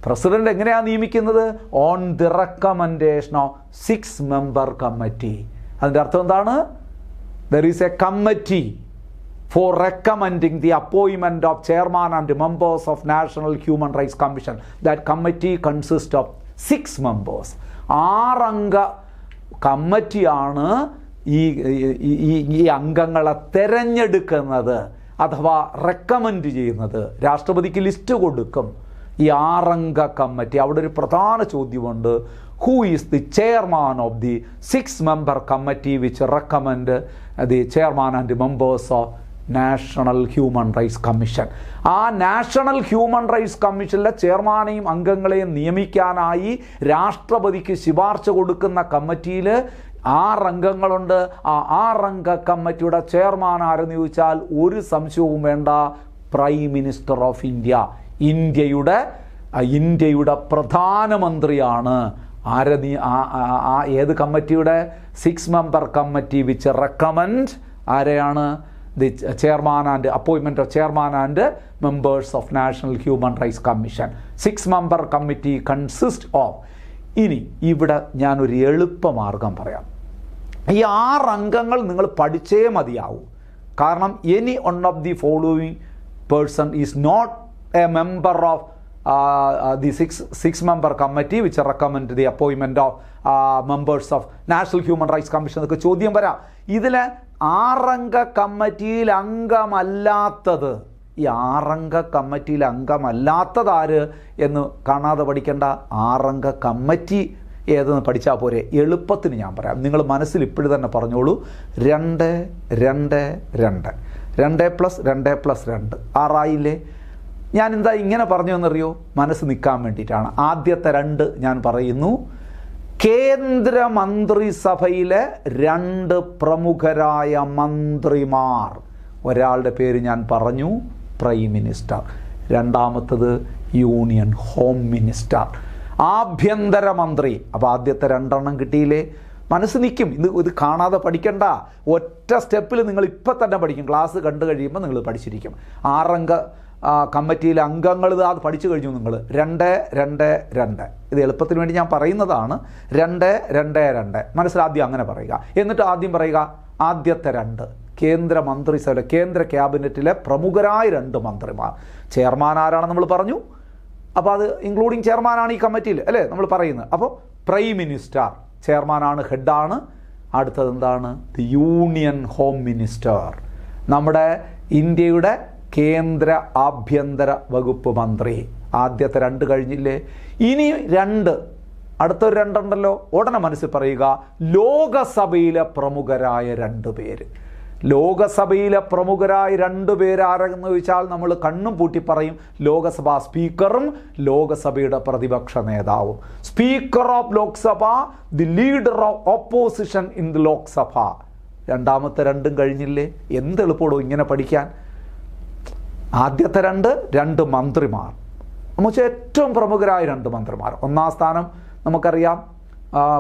പ്രസിഡന്റ് എങ്ങനെയാണ് നിയമിക്കുന്നത്? On the recommendation of 6 member committee. അതിൻ്റെ അർത്ഥം എന്താണ്? There is a committee for recommending the appointment of chairman and members of national human rights commission. That committee consist of 6 members. 6 അംഗ കമ്മിറ്റിയാണ് ഈ അംഗങ്ങളെ തിരഞ്ഞെടുക്കുന്നത് അഥവാ റെക്കമെൻഡ് ചെയ്യുന്നത്. രാഷ്ട്രപതിക്ക് ലിസ്റ്റ് കൊടുക്കും. ഈ 6 അംഗ കമ്മിറ്റി, അവിടെ ഒരു പ്രധാന ചോദ്യമുണ്ട്. Who is the chairman of the 6 member committee which recommend the chairman and members of national human rights commission? ആ നാഷണൽ ഹ്യൂമൻ റൈറ്റ്സ് കമ്മീഷനിലെ ചെയർമാനെയും അംഗങ്ങളെയും നിയമിക്കാനായി രാഷ്ട്രപതിക്ക് ശുപാർശ കൊടുക്കുന്ന കമ്മിറ്റിയിൽ 6 അംഗങ്ങളുണ്ട്. ആ 6 അംഗ കമ്മിറ്റിയുടെ ചെയർമാൻ ആരെന്ന് ചോദിച്ചാൽ ഒരു സംശയവും വേണ്ട, പ്രൈം മിനിസ്റ്റർ ഓഫ് ഇന്ത്യ. ഇന്ത്യയുടെ പ്രധാനമന്ത്രിയാണ്. ഏത് കമ്മിറ്റിയുടെ? 6 member കമ്മിറ്റി വിച്ച് റെക്കമെൻഡ് ആരെയാണ്? The chairman and appointment of chairman and members of national human rights commission. 6 member committee consist of. ഇനി ഇവിടെ ഞാനൊരു എളുപ്പമാർഗം പറയാം. ഈ 6 അംഗങ്ങൾ നിങ്ങൾ പഠിച്ചേ മതിയാവൂ. കാരണം any one of the following person is not a member of the six member committee which recommend the appointment of members of National Human Rights Commission. എന്നൊക്കെ ചോദ്യം വരാം. ഇതിൽ 6 അംഗ കമ്മിറ്റിയിൽ അംഗമല്ലാത്തത്, ഈ 6 അംഗ കമ്മിറ്റിയിൽ അംഗമല്ലാത്തത് ആര് എന്ന് കാണാതെ പഠിക്കേണ്ട. 6 അംഗ കമ്മിറ്റി ഏതെന്ന് പഠിച്ചാൽ പോരെ. എളുപ്പത്തിന് ഞാൻ പറയാം, നിങ്ങൾ മനസ്സിൽ ഇപ്പോഴും തന്നെ പറഞ്ഞോളൂ. 2 2 2 2 + 2 + 2 6ആയില്ലേ? ഞാൻ എന്താ ഇങ്ങനെ പറഞ്ഞു എന്നറിയോ? മനസ്സ് നിൽക്കാൻ വേണ്ടിയിട്ടാണ്. ആദ്യത്തെ 2 ഞാൻ പറയുന്നു. കേന്ദ്രമന്ത്രിസഭയിലെ 2 പ്രമുഖരായ മന്ത്രിമാർ. ഒരാളുടെ പേര് ഞാൻ പറഞ്ഞു, പ്രൈം മിനിസ്റ്റർ. രണ്ടാമത്തത് യൂണിയൻ ഹോം മിനിസ്റ്റർ, ആഭ്യന്തരമന്ത്രി. അപ്പോൾ ആദ്യത്തെ 2 കിട്ടിയില്ലേ? മനസ്സ് നിൽക്കും. ഇത് കാണാതെ പഠിക്കണ്ട, ഒറ്റ സ്റ്റെപ്പിൽ നിങ്ങൾ ഇപ്പം തന്നെ പഠിക്കും. ക്ലാസ് കണ്ടു കഴിയുമ്പോൾ നിങ്ങൾ പഠിച്ചിരിക്കും. 6 അംഗ കമ്മിറ്റിയിലെ അംഗങ്ങൾ അത് പഠിച്ചു കഴിഞ്ഞു നിങ്ങൾ. 2, 2, 2. ഇത് എളുപ്പത്തിന് വേണ്ടി ഞാൻ പറയുന്നതാണ്. 2, 2, 2 മനസ്സിലാദ്യം അങ്ങനെ പറയുക. എന്നിട്ട് ആദ്യം പറയുക ആദ്യത്തെ 2 കേന്ദ്ര മന്ത്രിസഭ, കേന്ദ്ര ക്യാബിനറ്റിലെ പ്രമുഖരായ 2 മന്ത്രിമാർ. ചെയർമാൻ ആരാണെന്ന് നമ്മൾ പറഞ്ഞു. അപ്പോൾ അത് ഇൻക്ലൂഡിങ് ചെയർമാനാണ് ഈ കമ്മിറ്റിയിൽ അല്ലേ നമ്മൾ പറയുന്നത്. അപ്പോൾ പ്രൈം മിനിസ്റ്റർ ചെയർമാനാണ്, ഹെഡാണ്. അടുത്തത് എന്താണ്? ദി യൂണിയൻ ഹോം മിനിസ്റ്റർ, നമ്മുടെ ഇന്ത്യയുടെ കേന്ദ്ര ആഭ്യന്തര വകുപ്പ് മന്ത്രി. ആദ്യത്തെ 2 കഴിഞ്ഞില്ലേ? ഇനി 2, അടുത്തൊരു 2 ഉണ്ടല്ലോ. ഉടനെ മനസ്സിൽ പറയുക ലോകസഭയിലെ പ്രമുഖരായ 2 പേര്. ലോകസഭയിലെ പ്രമുഖരായ 2 പേര് ആരെന്ന് ചോദിച്ചാൽ നമ്മൾ കണ്ണും പൂട്ടി പറയും ലോകസഭാ സ്പീക്കറും ലോകസഭയുടെ പ്രതിപക്ഷ നേതാവും. Speaker of Lok Sabha, the leader of opposition in the Lok Sabha. രണ്ടാമത്തെ 2 കഴിഞ്ഞില്ലേ? എന്ത് എളുപ്പമോ ഇങ്ങനെ പഠിക്കാൻ. ആദ്യത്തെ 2 മന്ത്രിമാർ, നമുക്ക് ഏറ്റവും പ്രമുഖരായ 2 മന്ത്രിമാർ. 1ാം സ്ഥാനം നമുക്കറിയാം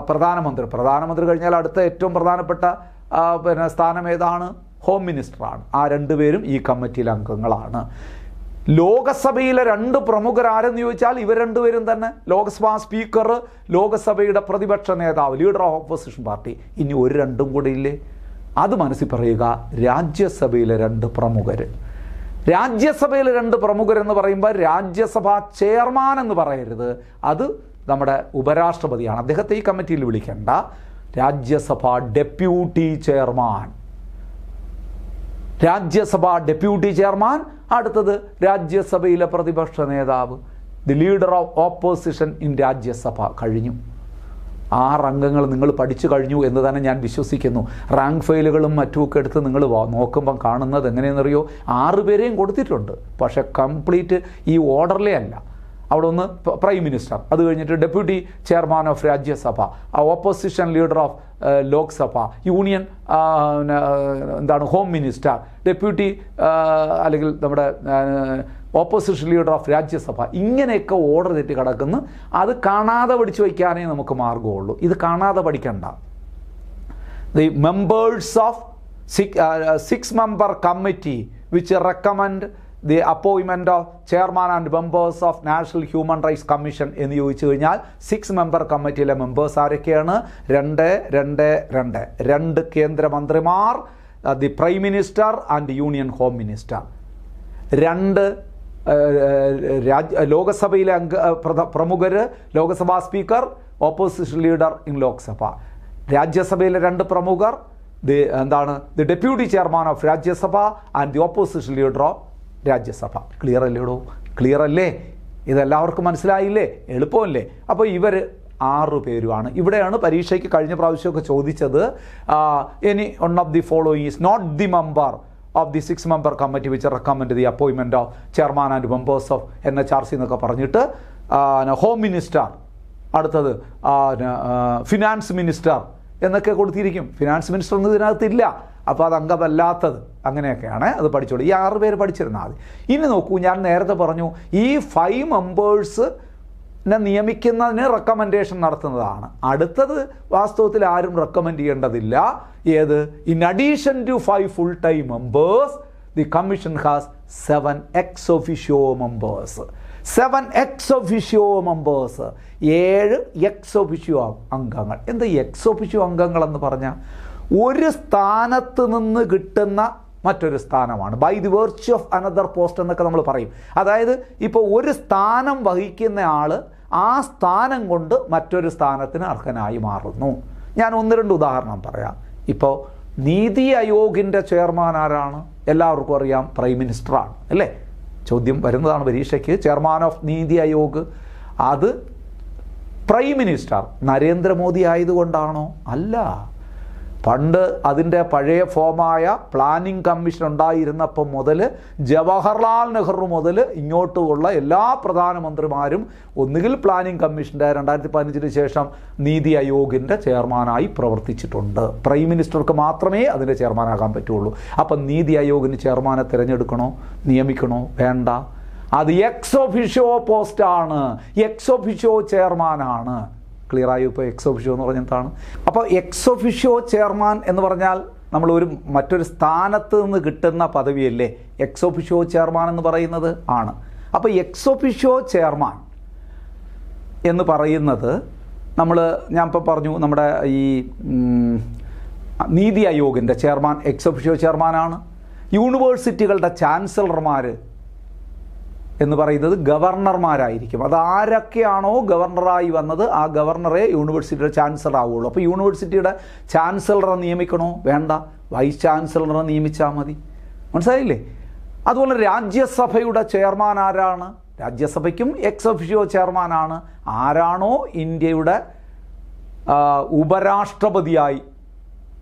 പ്രധാനമന്ത്രി. പ്രധാനമന്ത്രി കഴിഞ്ഞാൽ അടുത്ത ഏറ്റവും പ്രധാനപ്പെട്ട സ്ഥാനം ഏതാണ്? ഹോം മിനിസ്റ്ററാണ്. ആ 2 പേരും ഈ കമ്മിറ്റിയിലെ അംഗങ്ങളാണ്. ലോകസഭയിലെ 2 പ്രമുഖരാരെന്ന് ചോദിച്ചാൽ ഇവർ 2 പേരും തന്നെ. ലോക്സഭാ സ്പീക്കർ, ലോകസഭയുടെ പ്രതിപക്ഷ നേതാവ്, ലീഡർ ഓഫ് ഓപ്പോസിഷൻ പാർട്ടി. ഇനി ഒരു 2 കൂടെ ഇല്ലേ? അത് മനസ്സിൽ പറയുക രാജ്യസഭയിലെ 2 പ്രമുഖർ. രാജ്യസഭയിലെ 2 പ്രമുഖരെന്ന് പറയുമ്പോൾ രാജ്യസഭാ ചെയർമാൻ എന്ന് പറയരുത്, അത് നമ്മുടെ ഉപരാഷ്ട്രപതിയാണ്. അദ്ദേഹത്തെ ഈ കമ്മിറ്റിയിൽ വിളിക്കേണ്ട. രാജ്യസഭാ ഡെപ്യൂട്ടി ചെയർമാൻ, രാജ്യസഭാ ഡെപ്യൂട്ടി ചെയർമാൻ. അടുത്തത് രാജ്യസഭയിലെ പ്രതിപക്ഷ നേതാവ്, the leader of opposition in Rajya Sabha. കഴിഞ്ഞു. 6 അംഗങ്ങൾ നിങ്ങൾ പഠിച്ചു കഴിഞ്ഞു എന്ന് തന്നെ ഞാൻ വിശ്വസിക്കുന്നു. റാങ്ക് ഫയലുകളും മറ്റുമൊക്കെ എടുത്ത് നിങ്ങൾ നോക്കുമ്പം കാണുന്നത് എങ്ങനെയെന്നറിയോ? 6 പേരെയും കൊടുത്തിട്ടുണ്ട്, പക്ഷേ കംപ്ലീറ്റ് ഈ ഓർഡറിലേ അല്ല. അവിടെ ഒന്ന് പ്രൈം മിനിസ്റ്റർ, അത് കഴിഞ്ഞിട്ട് deputy chairman of Rajya Sabha, opposition leader of Lok Sabha, union home minister, deputy അല്ലെങ്കിൽ നമ്മുടെ ഓപ്പോസിഷൻ ലീഡർ ഓഫ് രാജ്യസഭ. ഇങ്ങനെയൊക്കെ ഓർഡർ തെറ്റി കിടക്കുന്നു. അത് കാണാതെ പഠിച്ചു വയ്ക്കാനേ നമുക്ക് മാർഗമുള്ളൂ. ഇത് കാണാതെ പഠിക്കണ്ട. The members of 6-member committee which recommend the appointment of chairman and members of national human rights commission എന്ന് ചോദിച്ചു കഴിഞ്ഞാൽ 6-member കമ്മിറ്റിയിലെ മെമ്പേഴ്സ് ആരൊക്കെയാണ്? 2, 2, 2. 2 കേന്ദ്രമന്ത്രിമാർ, the prime minister and union home minister. 2 ലോകസഭയിലെ പ്രമുഖർ, Lok Sabha speaker, opposition leader in Lok Sabha. രാജ്യസഭയിലെ 2 പ്രമുഖർ, the deputy chairman of Rajya Sabha and the opposition leader of Rajya Sabha. Clear അല്ലേടോ? ക്ലിയർ അല്ലേ? ഇതെല്ലാവർക്കും മനസ്സിലായില്ലേ? എളുപ്പമല്ലേ? അപ്പോൾ ഇവർ 6 പേരുമാണ്. ഇവിടെയാണ് പരീക്ഷയ്ക്ക് കഴിഞ്ഞ പ്രാവശ്യമൊക്കെ ചോദിച്ചത്, any one of the following is not the member of the 6-member committee which recommend the appointment of chairman and members of NHRC എന്നൊക്കെ പറഞ്ഞിട്ട് ഹോം മിനിസ്റ്റർ, അടുത്തത് ഫിനാൻസ് മിനിസ്റ്റർ എന്നൊക്കെ കൊടുത്തിരിക്കും. ഫിനാൻസ് മിനിസ്റ്റർ ഒന്നും ഇതിനകത്തില്ല. അപ്പോൾ അത് അംഗമല്ലാത്തത് അങ്ങനെയൊക്കെയാണ്. അത് പഠിച്ചോളൂ. ഈ 6 പേര് പഠിച്ചിരുന്നാൽ മതി. ഇനി നോക്കൂ, ഞാൻ നേരത്തെ പറഞ്ഞു ഈ 5 മെമ്പേഴ്സിനെ നിയമിക്കുന്നതിന് റെക്കമെൻഡേഷൻ നടത്തുന്നതാണ്. അടുത്തത് വാസ്തവത്തിൽ ആരും റെക്കമെൻഡ് ചെയ്യേണ്ടതില്ല. ഏത്? In addition to 5 full-time members, the commission has 7 ex officio members. 7 ex officio members, 7 ex officio അംഗങ്ങൾ. എന്താ ഈ എക്സ് ഒഫിഷ്യോ അംഗങ്ങളെന്ന് പറഞ്ഞാൽ? ഒരു സ്ഥാനത്ത് നിന്ന് കിട്ടുന്ന മറ്റൊരു സ്ഥാനമാണ്. By the virtue of another post എന്നൊക്കെ നമ്മൾ പറയും. അതായത് ഇപ്പോൾ ഒരു സ്ഥാനം വഹിക്കുന്ന ആൾ ആ സ്ഥാനം കൊണ്ട് മറ്റൊരു സ്ഥാനത്തിന് അർഹനായി മാറുന്നു. ഞാൻ 1-2 ഉദാഹരണം പറയാം. ഇപ്പോൾ നീതി ആയോഗിൻ്റെ ചെയർമാൻ ആരാണ്? എല്ലാവർക്കും അറിയാം, പ്രൈം മിനിസ്റ്ററാണ് അല്ലേ? ചോദ്യം വരുന്നതാണ് പരീക്ഷയ്ക്ക്. ചെയർമാൻ ഓഫ് നീതി ആയോഗ് അത് പ്രൈം മിനിസ്റ്റർ നരേന്ദ്രമോദി ആയതുകൊണ്ടാണോ? അല്ല. പണ്ട് അതിൻ്റെ പഴയ ഫോമായ പ്ലാനിംഗ് കമ്മീഷൻ ഉണ്ടായിരുന്നപ്പം മുതൽ ജവഹർലാൽ നെഹ്റു മുതൽ ഇങ്ങോട്ടുള്ള എല്ലാ പ്രധാനമന്ത്രിമാരും ഒന്നുകിൽ പ്ലാനിംഗ് കമ്മീഷൻ്റെ 2015 ശേഷം നീതി ആയോഗിൻ്റെ ചെയർമാനായി പ്രവർത്തിച്ചിട്ടുണ്ട്. പ്രൈം മിനിസ്റ്റർക്ക് മാത്രമേ അതിൻ്റെ ചെയർമാനാകാൻ പറ്റുള്ളൂ. അപ്പം നീതി ആയോഗിന് ചെയർമാനെ തിരഞ്ഞെടുക്കണോ, നിയമിക്കണോ? വേണ്ട. അത് എക്സ് ഒഫിഷ്യോ പോസ്റ്റാണ്, എക്സ് ഒഫിഷ്യോ ചെയർമാനാണ്. ക്ലിയർ ആയി? ഇപ്പോൾ എക്സ് ഒഫിഷ്യോ എന്ന് പറഞ്ഞാൽ എന്താണ്? അപ്പോൾ എക്സ് ഒഫിഷ്യോ ചെയർമാൻ എന്ന് പറഞ്ഞാൽ നമ്മൾ മറ്റൊരു സ്ഥാനത്ത് നിന്ന് കിട്ടുന്ന പദവിയല്ലേ എക്സ് ഒഫിഷ്യോ ചെയർമാൻ എന്ന് പറയുന്നത്? ആണ്. അപ്പോൾ എക്സ് ഒഫിഷ്യോ ചെയർമാൻ എന്ന് പറയുന്നത് ഞാൻ ഇപ്പോൾ പറഞ്ഞു, നമ്മുടെ ഈ നീതി ആയോഗിൻ്റെ ചെയർമാൻ എക്സ് ഒഫിഷ്യോ ചെയർമാനാണ്. യൂണിവേഴ്സിറ്റികളുടെ ചാൻസലർമാർ എന്ന് പറയുന്നത് ഗവർണർമാരായിരിക്കും. അത് ആരൊക്കെയാണോ ഗവർണറായി വന്നത് ആ ഗവർണറെ യൂണിവേഴ്സിറ്റിയുടെ ചാൻസലർ ആവുള്ളൂ. അപ്പോൾ യൂണിവേഴ്സിറ്റിയുടെ ചാൻസലറെ നിയമിക്കണോ? വേണ്ട, വൈസ് ചാൻസലറെ നിയമിച്ചാൽ മതി. മനസ്സിലായില്ലേ? അതുപോലെ രാജ്യസഭയുടെ ചെയർമാൻ ആരാണ്? രാജ്യസഭയ്ക്കും എക്സ് ഒഫിഷ്യോ ചെയർമാനാണ്. ആരാണോ ഇന്ത്യയുടെ ഉപരാഷ്ട്രപതിയായി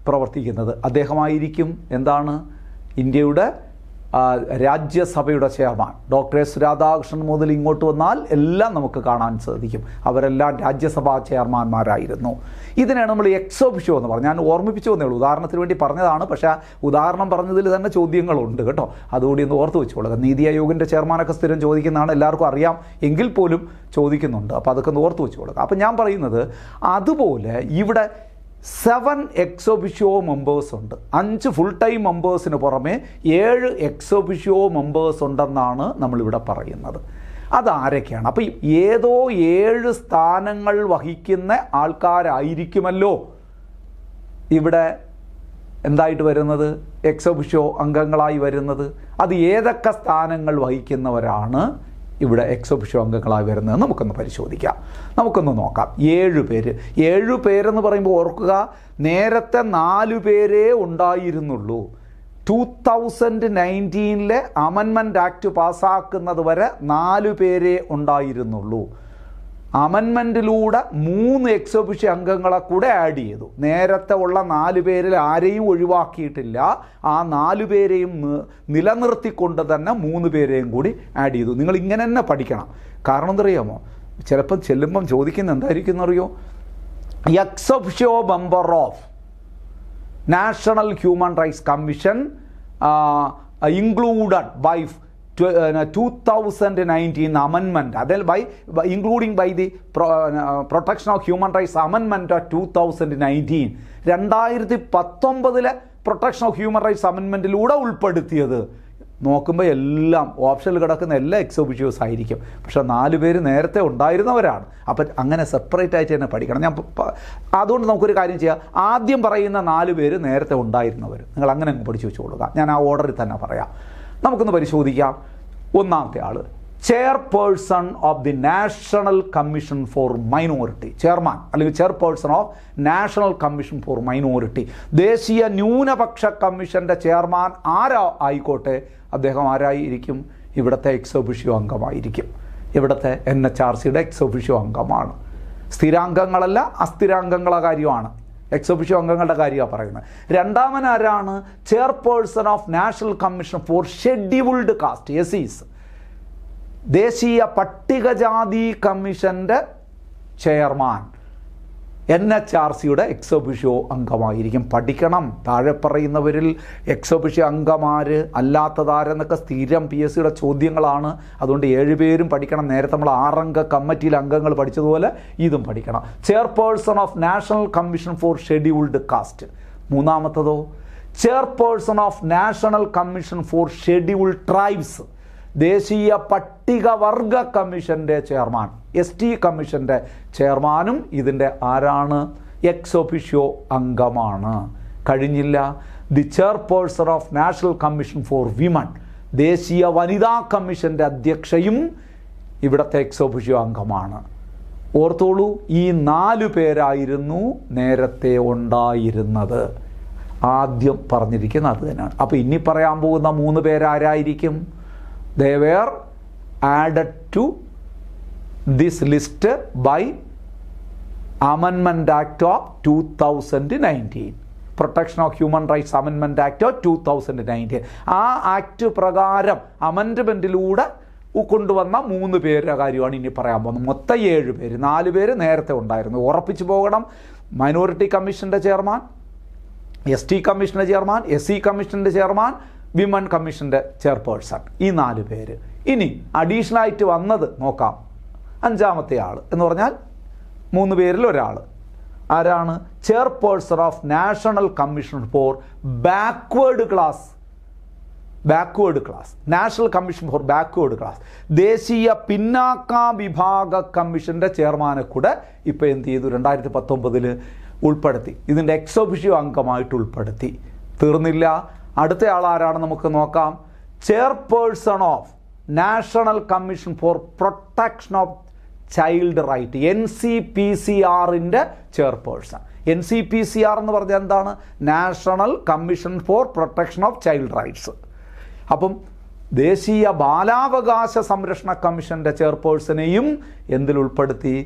പ്രവർത്തിക്കുന്നത് അദ്ദേഹമായിരിക്കും എന്താണ്? ഇന്ത്യയുടെ രാജ്യസഭയുടെ ചെയർമാൻ. ഡോക്ടർ എസ് രാധാകൃഷ്ണൻ മുതൽ ഇങ്ങോട്ട് വന്നാൽ എല്ലാം നമുക്ക് കാണാൻ സാധിക്കും. അവരെല്ലാം രാജ്യസഭാ ചെയർമാന്മാരായിരുന്നു. ഇതിനാണ് നമ്മൾ എക്സ് ഒഫിഷ്യോ എന്ന് പറഞ്ഞത്. ഞാൻ ഓർമ്മിപ്പിച്ചു വന്നേ ഉള്ളൂ, ഉദാഹരണത്തിന് വേണ്ടി പറഞ്ഞതാണ്. പക്ഷേ ഉദാഹരണം പറഞ്ഞതിൽ തന്നെ ചോദ്യങ്ങളുണ്ട് കേട്ടോ, അതുകൂടി ഒന്ന് ഓർത്ത് വെച്ചോളുക. നീതി ആയോഗിൻ്റെ ചെയർമാനൊക്കെ സ്ഥിരം ചോദിക്കുന്നതാണ്, എല്ലാവർക്കും അറിയാം, എങ്കിൽ പോലും ചോദിക്കുന്നുണ്ട്. അപ്പോൾ അതൊക്കെ ഒന്ന് ഓർത്ത് വെച്ചോളുക. അപ്പോൾ ഞാൻ പറയുന്നത് അതുപോലെ ഇവിടെ 7 എക്സ് ഒഫിഷ്യോ മെമ്പേഴ്സ് ഉണ്ട്. 5 ഫുൾ ടൈം മെമ്പേഴ്സിന് പുറമെ 7 എക്സ് ഒഫിഷ്യോ മെമ്പേഴ്സ് ഉണ്ടെന്നാണ് നമ്മളിവിടെ പറയുന്നത്. അതാരൊക്കെയാണ്? അപ്പോൾ ഏതോ 7 സ്ഥാനങ്ങൾ വഹിക്കുന്ന ആൾക്കാരായിരിക്കുമല്ലോ ഇവിടെ എന്തായിട്ട് വരുന്നത്, എക്സ് ഒഫിഷ്യോ അംഗങ്ങളായി വരുന്നത്. അത് ഏതൊക്കെ സ്ഥാനങ്ങൾ വഹിക്കുന്നവരാണ് ഇവിടെ എക്സ് ഒഫിഷ്യോ അംഗങ്ങളായി വരുന്നത് നമുക്കൊന്ന് പരിശോധിക്കാം, നമുക്കൊന്ന് നോക്കാം. 7 പേര്. 7 പേരെന്ന് പറയുമ്പോൾ ഓർക്കുക, നേരത്തെ 4 പേരേ ഉണ്ടായിരുന്നുള്ളൂ. 2019 അമെൻമെൻറ്റ് ആക്ട് പാസ്സാക്കുന്നത് വരെ 4 പേരേ ഉണ്ടായിരുന്നുള്ളൂ. അമെൻമെൻറ്റിലൂടെ 3 എക്സ് ഒഫിഷ്യോ അംഗങ്ങളെ കൂടെ ആഡ് ചെയ്തു. നേരത്തെ ഉള്ള 4 പേരിൽ ആരെയും ഒഴിവാക്കിയിട്ടില്ല. ആ 4 പേരെയും നിലനിർത്തിക്കൊണ്ട് തന്നെ 3 പേരെയും കൂടി ആഡ് ചെയ്തു. നിങ്ങൾ ഇങ്ങനെ തന്നെ പഠിക്കണം. കാരണം എന്തറിയാമോ, ചിലപ്പം ചെല്ലുമ്പം ചോദിക്കുന്ന എന്തായിരിക്കും എന്നറിയോ, ex officio member of national human rights commission included by 2019 amendment, അതിൽ including by the protection of human rights amendment of 2019, 2019 protection of human rights അമെൻമെൻറ്റിലൂടെ ഉൾപ്പെടുത്തിയത്. നോക്കുമ്പോൾ എല്ലാം ഓപ്ഷനിൽ കിടക്കുന്ന എല്ലാ എക്സ് ഒഫിഷ്യോസ് ആയിരിക്കും. പക്ഷേ 4 പേര് നേരത്തെ ഉണ്ടായിരുന്നവരാണ്. അപ്പം അങ്ങനെ സെപ്പറേറ്റ് ആയിട്ട് തന്നെ പഠിക്കണം. അതുകൊണ്ട് നമുക്കൊരു കാര്യം ചെയ്യാം, ആദ്യം പറയുന്ന 4 പേര് നേരത്തെ ഉണ്ടായിരുന്നവർ, നിങ്ങൾ അങ്ങനെ അങ്ങ് പഠിച്ചു വെച്ചുകൊള്ളുക. ഞാൻ ആ ഓർഡറിൽ തന്നെ പറയാം. നമുക്കൊന്ന് പരിശോധിക്കാം. ഒന്നാമത്തെ ആൾ chairperson of the national commission for minority, chairman അല്ലെങ്കിൽ chairperson of national commission for minority, ദേശീയ ന്യൂനപക്ഷ കമ്മീഷൻ്റെ ചെയർമാൻ ആരാ ആയിക്കോട്ടെ, അദ്ദേഹം ആരായിരിക്കും? ഇവിടുത്തെ എക്സ് ഒഫിഷ്യോ അംഗമായിരിക്കും. ഇവിടുത്തെ NHRCയുടെ എക്സ് ഒഫിഷ്യോ അംഗമാണ്. സ്ഥിരാംഗങ്ങളല്ല, അസ്ഥിരാംഗങ്ങളെ കാര്യമാണ്, എക്സ് ഒഫിഷ്യോ അംഗങ്ങളുടെ കാര്യമാണ് പറയുന്നത്. രണ്ടാമൻ ആരാണ്? Chairperson of national commission for scheduled cast, SCs, ദേശീയ പട്ടികജാതി കമ്മീഷൻ്റെ ചെയർമാൻ NHRCയുടെ എക്സ് ഒഫിഷ്യോ അംഗമായിരിക്കും. പഠിക്കണം. താഴെ പറയുന്നവരിൽ എക്സ് ഒഫിഷ്യോ അംഗമാർ അല്ലാത്തതാരെന്നൊക്കെ സ്ഥിരം PSCയുടെ ചോദ്യങ്ങളാണ്. അതുകൊണ്ട് 7 പേരും പഠിക്കണം. നേരത്തെ നമ്മൾ 6 അംഗ കമ്മിറ്റിയിലെ അംഗങ്ങൾ പഠിച്ചതുപോലെ ഇതും പഠിക്കണം. Chairperson of national commission for scheduled caste. മൂന്നാമത്തതോ chairperson of national commission for scheduled tribes, ദേശീയ പട്ടികവർഗ കമ്മീഷൻ്റെ ചെയർമാൻ, ST കമ്മീഷൻ്റെ ചെയർമാനും ഇതിൻ്റെ ആരാണ്? എക്സ് ഒഫിഷ്യോ അംഗമാണ്. കഴിഞ്ഞില്ല. The chairperson of national commission for women, ദേശീയ വനിതാ കമ്മീഷൻ്റെ അധ്യക്ഷയും ഇവിടുത്തെ എക്സ് ഒഫിഷ്യോ അംഗമാണ്. ഓർത്തോളൂ, ഈ 4 പേരായിരുന്നു നേരത്തെ ഉണ്ടായിരുന്നത്. ആദ്യം പറഞ്ഞിരിക്കുന്നത് അത് തന്നെയാണ്. അപ്പോൾ ഇനി പറയാൻ പോകുന്ന 3 പേരാരായിരിക്കും? They were added to this list by Amendment Act of 2019, Protection of Human Rights Amendment Act of 2019. ആ ആക്ട് പ്രകാരം അമെൻഡ്മെൻറ്റിലൂടെ കൊണ്ടുവന്ന 3 പേരുടെ കാര്യമാണ് ഇനി പറയാൻ പോകുന്നത്. മൊത്തം 7 പേര്. 4 പേര് നേരത്തെ ഉണ്ടായിരുന്നു. ഉറപ്പിച്ചു പോകണം. മൈനോറിറ്റി കമ്മീഷൻ്റെ ചെയർമാൻ, ST കമ്മീഷൻ്റെ ചെയർമാൻ, SC കമ്മീഷൻ്റെ ചെയർമാൻ, വിമൻ കമ്മീഷൻ്റെ ചെയർപേഴ്സൺ, ഈ 4 പേര്. ഇനി അഡീഷണലായിട്ട് വന്നത് നോക്കാം. 5-ാമത്തെ ആൾ എന്ന് പറഞ്ഞാൽ 3 പേരിൽ ഒരാൾ ആരാണ്? Chairperson of national commission for backward class. National commission for backward class, ദേശീയ പിന്നാക്ക വിഭാഗ കമ്മീഷൻ്റെ ചെയർമാനെ കൂടെ ഇപ്പോൾ എന്ത് ചെയ്തു? 2019 ഉൾപ്പെടുത്തി. ഇതിൻ്റെ എക്സ് ഒഫീഷ്യോ അംഗമായിട്ട് ഉൾപ്പെടുത്തി. തീർന്നില്ല. അടുത്ത ആൾ ആരാണ് നമുക്ക് നോക്കാം. Chairperson of national commission for protection of child right, NCPCRൻ്റെ ചെയർപേഴ്സൺ. NCPCR എന്ന് പറഞ്ഞാൽ എന്താണ്? National commission for protection of child rights. അപ്പം ദേശീയ ബാലാവകാശ സംരക്ഷണ കമ്മീഷൻ്റെ ചെയർപേഴ്സണെയും എന്തിൽ ഉൾപ്പെടുത്തി?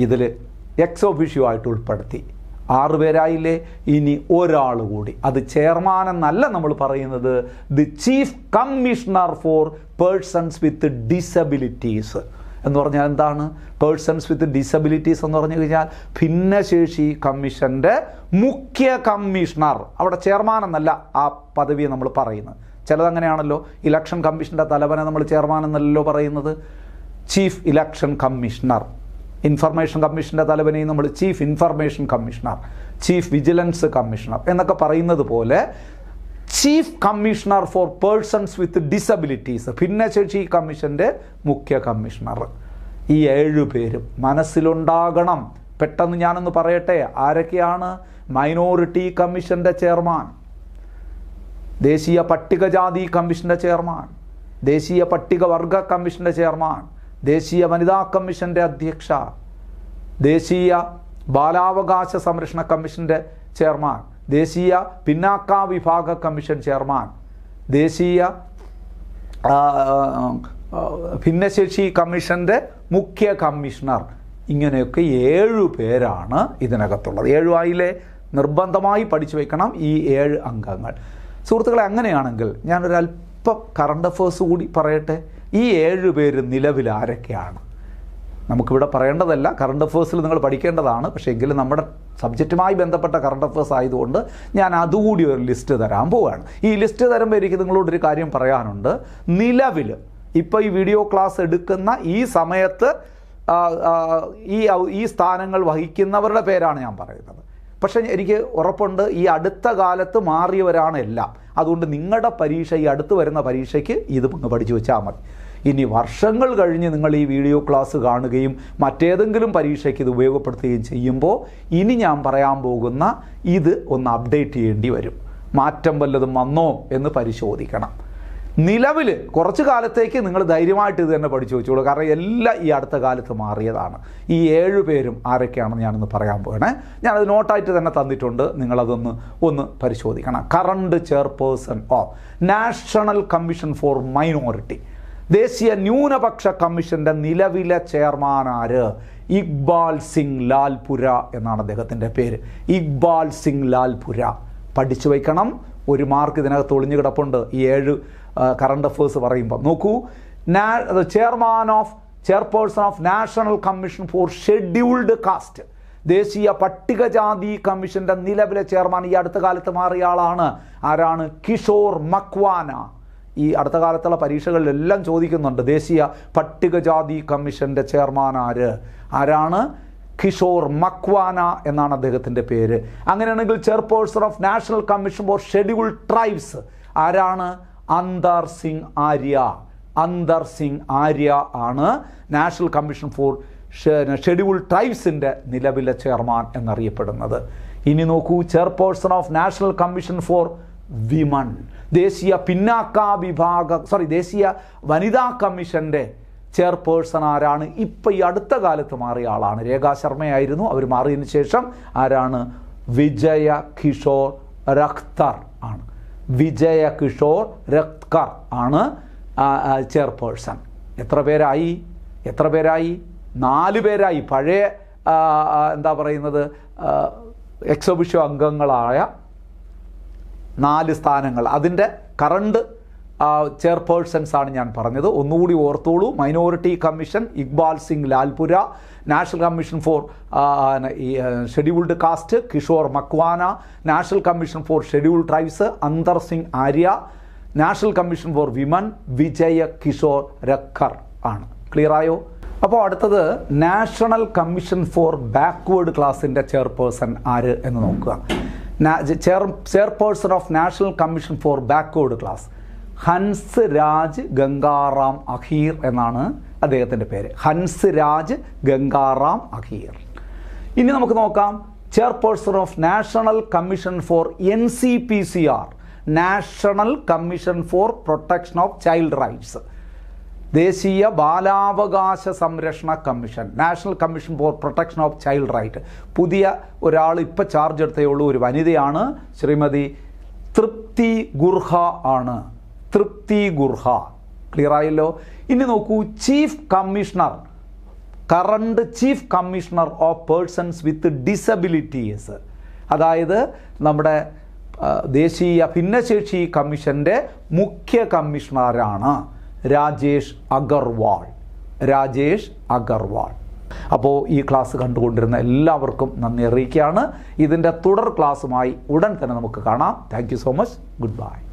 ഇതിൽ എക്സ് ഒഫീഷ്യോ ആയിട്ട് ഉൾപ്പെടുത്തി. 6 പേരായില്ലേ? ഇനി ഒരാൾ കൂടി. അത് ചെയർമാൻ എന്നല്ല നമ്മൾ പറയുന്നത്, the chief commissioner for persons with disabilities എന്ന് പറഞ്ഞാൽ എന്താണ്? പേഴ്സൺസ് വിത്ത് ഡിസബിലിറ്റീസ് എന്ന് പറഞ്ഞു കഴിഞ്ഞാൽ ഭിന്നശേഷി കമ്മീഷൻ്റെ മുഖ്യ കമ്മീഷണർ. അവിടെ ചെയർമാൻ എന്നല്ല ആ പദവിയെ നമ്മൾ പറയുന്നത്. ചിലതങ്ങനെയാണല്ലോ. ഇലക്ഷൻ കമ്മീഷൻ്റെ തലവനെ നമ്മൾ ചെയർമാൻ എന്നല്ലോ പറയുന്നത്, ചീഫ് ഇലക്ഷൻ കമ്മീഷണർ. ഇൻഫർമേഷൻ കമ്മീഷൻ്റെ തലവനെയും നമ്മൾ chief information commissioner, chief vigilance commissioner എന്നൊക്കെ പറയുന്നത് പോലെ chief commissioner for persons with disabilities, ഭിന്നശേഷി കമ്മീഷൻ്റെ മുഖ്യ കമ്മീഷണർ. ഈ 7 പേരും മനസ്സിലുണ്ടാകണം. പെട്ടെന്ന് ഞാനൊന്ന് പറയട്ടെ ആരൊക്കെയാണ്? മൈനോറിറ്റി കമ്മീഷൻ്റെ ചെയർമാൻ, ദേശീയ പട്ടികജാതി കമ്മീഷൻ്റെ ചെയർമാൻ, ദേശീയ പട്ടികവർഗ കമ്മീഷൻ്റെ ചെയർമാൻ, ദേശീയ വനിതാ കമ്മീഷൻ്റെ അധ്യക്ഷ, ദേശീയ ബാലാവകാശ സംരക്ഷണ കമ്മീഷൻ്റെ ചെയർമാൻ, ദേശീയ പിന്നാക്ക വിഭാഗ കമ്മീഷൻ ചെയർമാൻ, ദേശീയ ഭിന്നശേഷി കമ്മീഷൻ്റെ മുഖ്യ കമ്മീഷണർ. ഇങ്ങനെയൊക്കെ 7 പേരാണ് ഇതിനകത്തുള്ളത്. 7 ആയില്ലേ? നിർബന്ധമായി പഠിച്ചു വയ്ക്കണം ഈ 7 അംഗങ്ങൾ. സുഹൃത്തുക്കളെ, അങ്ങനെയാണെങ്കിൽ ഞാനൊരല്പം കറണ്ട് അഫേഴ്സ് കൂടി പറയട്ടെ. ഈ 7 പേര് നിലവിൽ ആരൊക്കെയാണ്? നമുക്കിവിടെ പറയേണ്ടതല്ല, കറണ്ട് അഫേഴ്സിൽ നിങ്ങൾ പഠിക്കേണ്ടതാണ്. പക്ഷേ എങ്കിലും നമ്മുടെ സബ്ജക്റ്റുമായി ബന്ധപ്പെട്ട കറണ്ട് അഫേഴ്സ് ആയതുകൊണ്ട് ഞാൻ അതുകൂടി ഒരു ലിസ്റ്റ് തരാൻ പോവുകയാണ്. ഈ ലിസ്റ്റ് തരുമ്പോൾ എനിക്ക് നിങ്ങളോടൊരു കാര്യം പറയാനുണ്ട്. നിലവിൽ ഇപ്പോൾ ഈ വീഡിയോ ക്ലാസ് എടുക്കുന്ന ഈ സമയത്ത് ഈ സ്ഥാനങ്ങൾ വഹിക്കുന്നവരുടെ പേരാണ് ഞാൻ പറയുന്നത്. പക്ഷേ എനിക്ക് ഉറപ്പുണ്ട് ഈ അടുത്ത കാലത്ത് മാറിയവരാണ് എല്ലാം. അതുകൊണ്ട് നിങ്ങളുടെ പരീക്ഷ, ഈ അടുത്ത് വരുന്ന പരീക്ഷയ്ക്ക് ഇത് പഠിച്ചു വെച്ചാൽ മതി. ഇനി വർഷങ്ങൾ കഴിഞ്ഞ് നിങ്ങൾ ഈ വീഡിയോ ക്ലാസ് കാണുകയും മറ്റേതെങ്കിലും പരീക്ഷയ്ക്ക് ഇത് ഉപയോഗപ്പെടുത്തുകയും ചെയ്യുമ്പോൾ ഇനി ഞാൻ പറയാൻ പോകുന്ന ഇത് ഒന്ന് അപ്ഡേറ്റ് ചെയ്യേണ്ടി വരും. മാറ്റം വല്ലതും വന്നോ എന്ന് പരിശോധിക്കണം. നിലവിൽ കുറച്ച് കാലത്തേക്ക് നിങ്ങൾ ധൈര്യമായിട്ട് ഇത് തന്നെ പഠിച്ചു വെച്ചോളൂ. കാരണം എല്ലാം ഈ അടുത്ത കാലത്ത് മാറിയതാണ്. ഈ 7 പേരും ആരൊക്കെയാണെന്ന് ഞാനൊന്ന് പറയാൻ പോകണേ. ഞാനത് നോട്ടായിട്ട് തന്നെ തന്നിട്ടുണ്ട്, നിങ്ങളതൊന്ന് പരിശോധിക്കണം. Current chairperson of national commission for minority, ദേശീയ ന്യൂനപക്ഷ കമ്മീഷൻ്റെ നിലവിലെ ചെയർമാൻ ആര്? ഇക്ബാൽ സിംഗ് ലാൽപുര എന്നാണ് അദ്ദേഹത്തിൻ്റെ പേര്. ഇക്ബാൽ സിംഗ് ലാൽപുര പഠിച്ചു വയ്ക്കണം. 1 മാർക്ക് ഇതിനകത്ത് ഒളിഞ്ഞു കിടപ്പുണ്ട് ഈ 7 കറണ്ട് അഫേഴ്സ് പറയുമ്പോൾ. നോക്കൂ, chairperson of national commission for scheduled cast, ദേശീയ പട്ടികജാതി കമ്മീഷൻ്റെ നിലവിലെ ചെയർമാൻ ഈ അടുത്ത കാലത്ത് മാറിയ ആളാണ്. ആരാണ്? കിഷോർ മക്വാന. ഈ അടുത്ത കാലത്തുള്ള പരീക്ഷകളിലെല്ലാം ചോദിക്കുന്നുണ്ട് ദേശീയ പട്ടികജാതി കമ്മീഷൻ്റെ ചെയർമാൻ ആരാണ്? കിഷോർ മക്വാന എന്നാണ് അദ്ദേഹത്തിൻ്റെ പേര്. അങ്ങനെയാണെങ്കിൽ chairperson of national commission for scheduled tribes ആരാണ്? അന്തർ സിംഗ് ആര്യ. അന്തർ സിംഗ് ആര്യ ആണ് നാഷണൽ കമ്മീഷൻ ഫോർ ഷെഡ്യൂൾഡ് ട്രൈബ്സിൻ്റെ നിലവിലെ ചെയർമാൻ എന്നറിയപ്പെടുന്നത്. ഇനി നോക്കൂ, chairperson of national commission four women, ദേശീയ ദേശീയ വനിതാ കമ്മീഷൻ്റെ ചെയർപേഴ്സൺ ആരാണ്? ഇപ്പം ഈ അടുത്ത കാലത്ത് മാറിയ ആളാണ്. രേഖാ ശർമ്മയായിരുന്നു. അവർ മാറിയതിന് ശേഷം ആരാണ്? വിജയ കിഷോർ രഖ്തർ ആണ്. വിജയ കിഷോർ രഖ്തർ ആണ് ചെയർപേഴ്സൺ. എത്ര പേരായി? 4 പേരായി. പഴയ എന്താ പറയുന്നത്, എക്സ് ഒഫീഷ്യോ അംഗങ്ങളായ 4 സ്ഥാനങ്ങൾ. അതിൻ്റെ കറണ്ട് ചെയർപേഴ്സൺസ് ആണ് ഞാൻ പറഞ്ഞത്. ഒന്നുകൂടി ഓർത്തോളൂ. Minority commission Iqbal Singh Lalpura, national commission for scheduled caste Kishor Makwana, national commission for scheduled tribes Antar Singh Arya, national commission for women Vijaya Kishore Rahatkar ആണ്. ക്ലിയർ ആയോ? അപ്പോൾ അടുത്തത് നാഷണൽ കമ്മീഷൻ ഫോർ ബാക്ക്വേർഡ് ക്ലാസിൻ്റെ ചെയർപേഴ്സൺ ആര് എന്ന് നോക്കുക. Chairperson of national commission for backward class Hansraj Gangaram Ahir എന്നാണ് അദ്ദേഹത്തിൻ്റെ പേര്. ഹൻസ് രാജ് ഗംഗാറാം അഹീർ. ഇനി നമുക്ക് നോക്കാം chairperson of national commission for NCPCR, national commission for protection of child rights, ദേശീയ ബാലാവകാശ സംരക്ഷണ commission, national commission for protection of child right. പുതിയ ഒരാൾ ഇപ്പോൾ ചാർജ് എടുത്തേ ഉള്ളൂ, ഒരു വനിതയാണ്, ശ്രീമതി തൃപ്തി ഗുർഹ ആണ്. തൃപ്തി ഗുർഹ. ക്ലിയർ ആയല്ലോ? ഇനി നോക്കൂ, chief commissioner, current chief commissioner of persons with disabilities, അതായത് നമ്മുടെ ദേശീയ ഭിന്നശേഷി കമ്മീഷൻ്റെ മുഖ്യ കമ്മീഷണറാണ് രാജേഷ് അഗർവാൾ. രാജേഷ് അഗർവാൾ. അപ്പോൾ ഈ ക്ലാസ് കണ്ടുകൊണ്ടിരുന്ന എല്ലാവർക്കും നന്ദി അറിയിക്കുകയാണ്. ഇതിൻ്റെ തുടർ ക്ലാസ്സുമായി ഉടൻ തന്നെ നമുക്ക് കാണാം. Thank you so much. Good bye.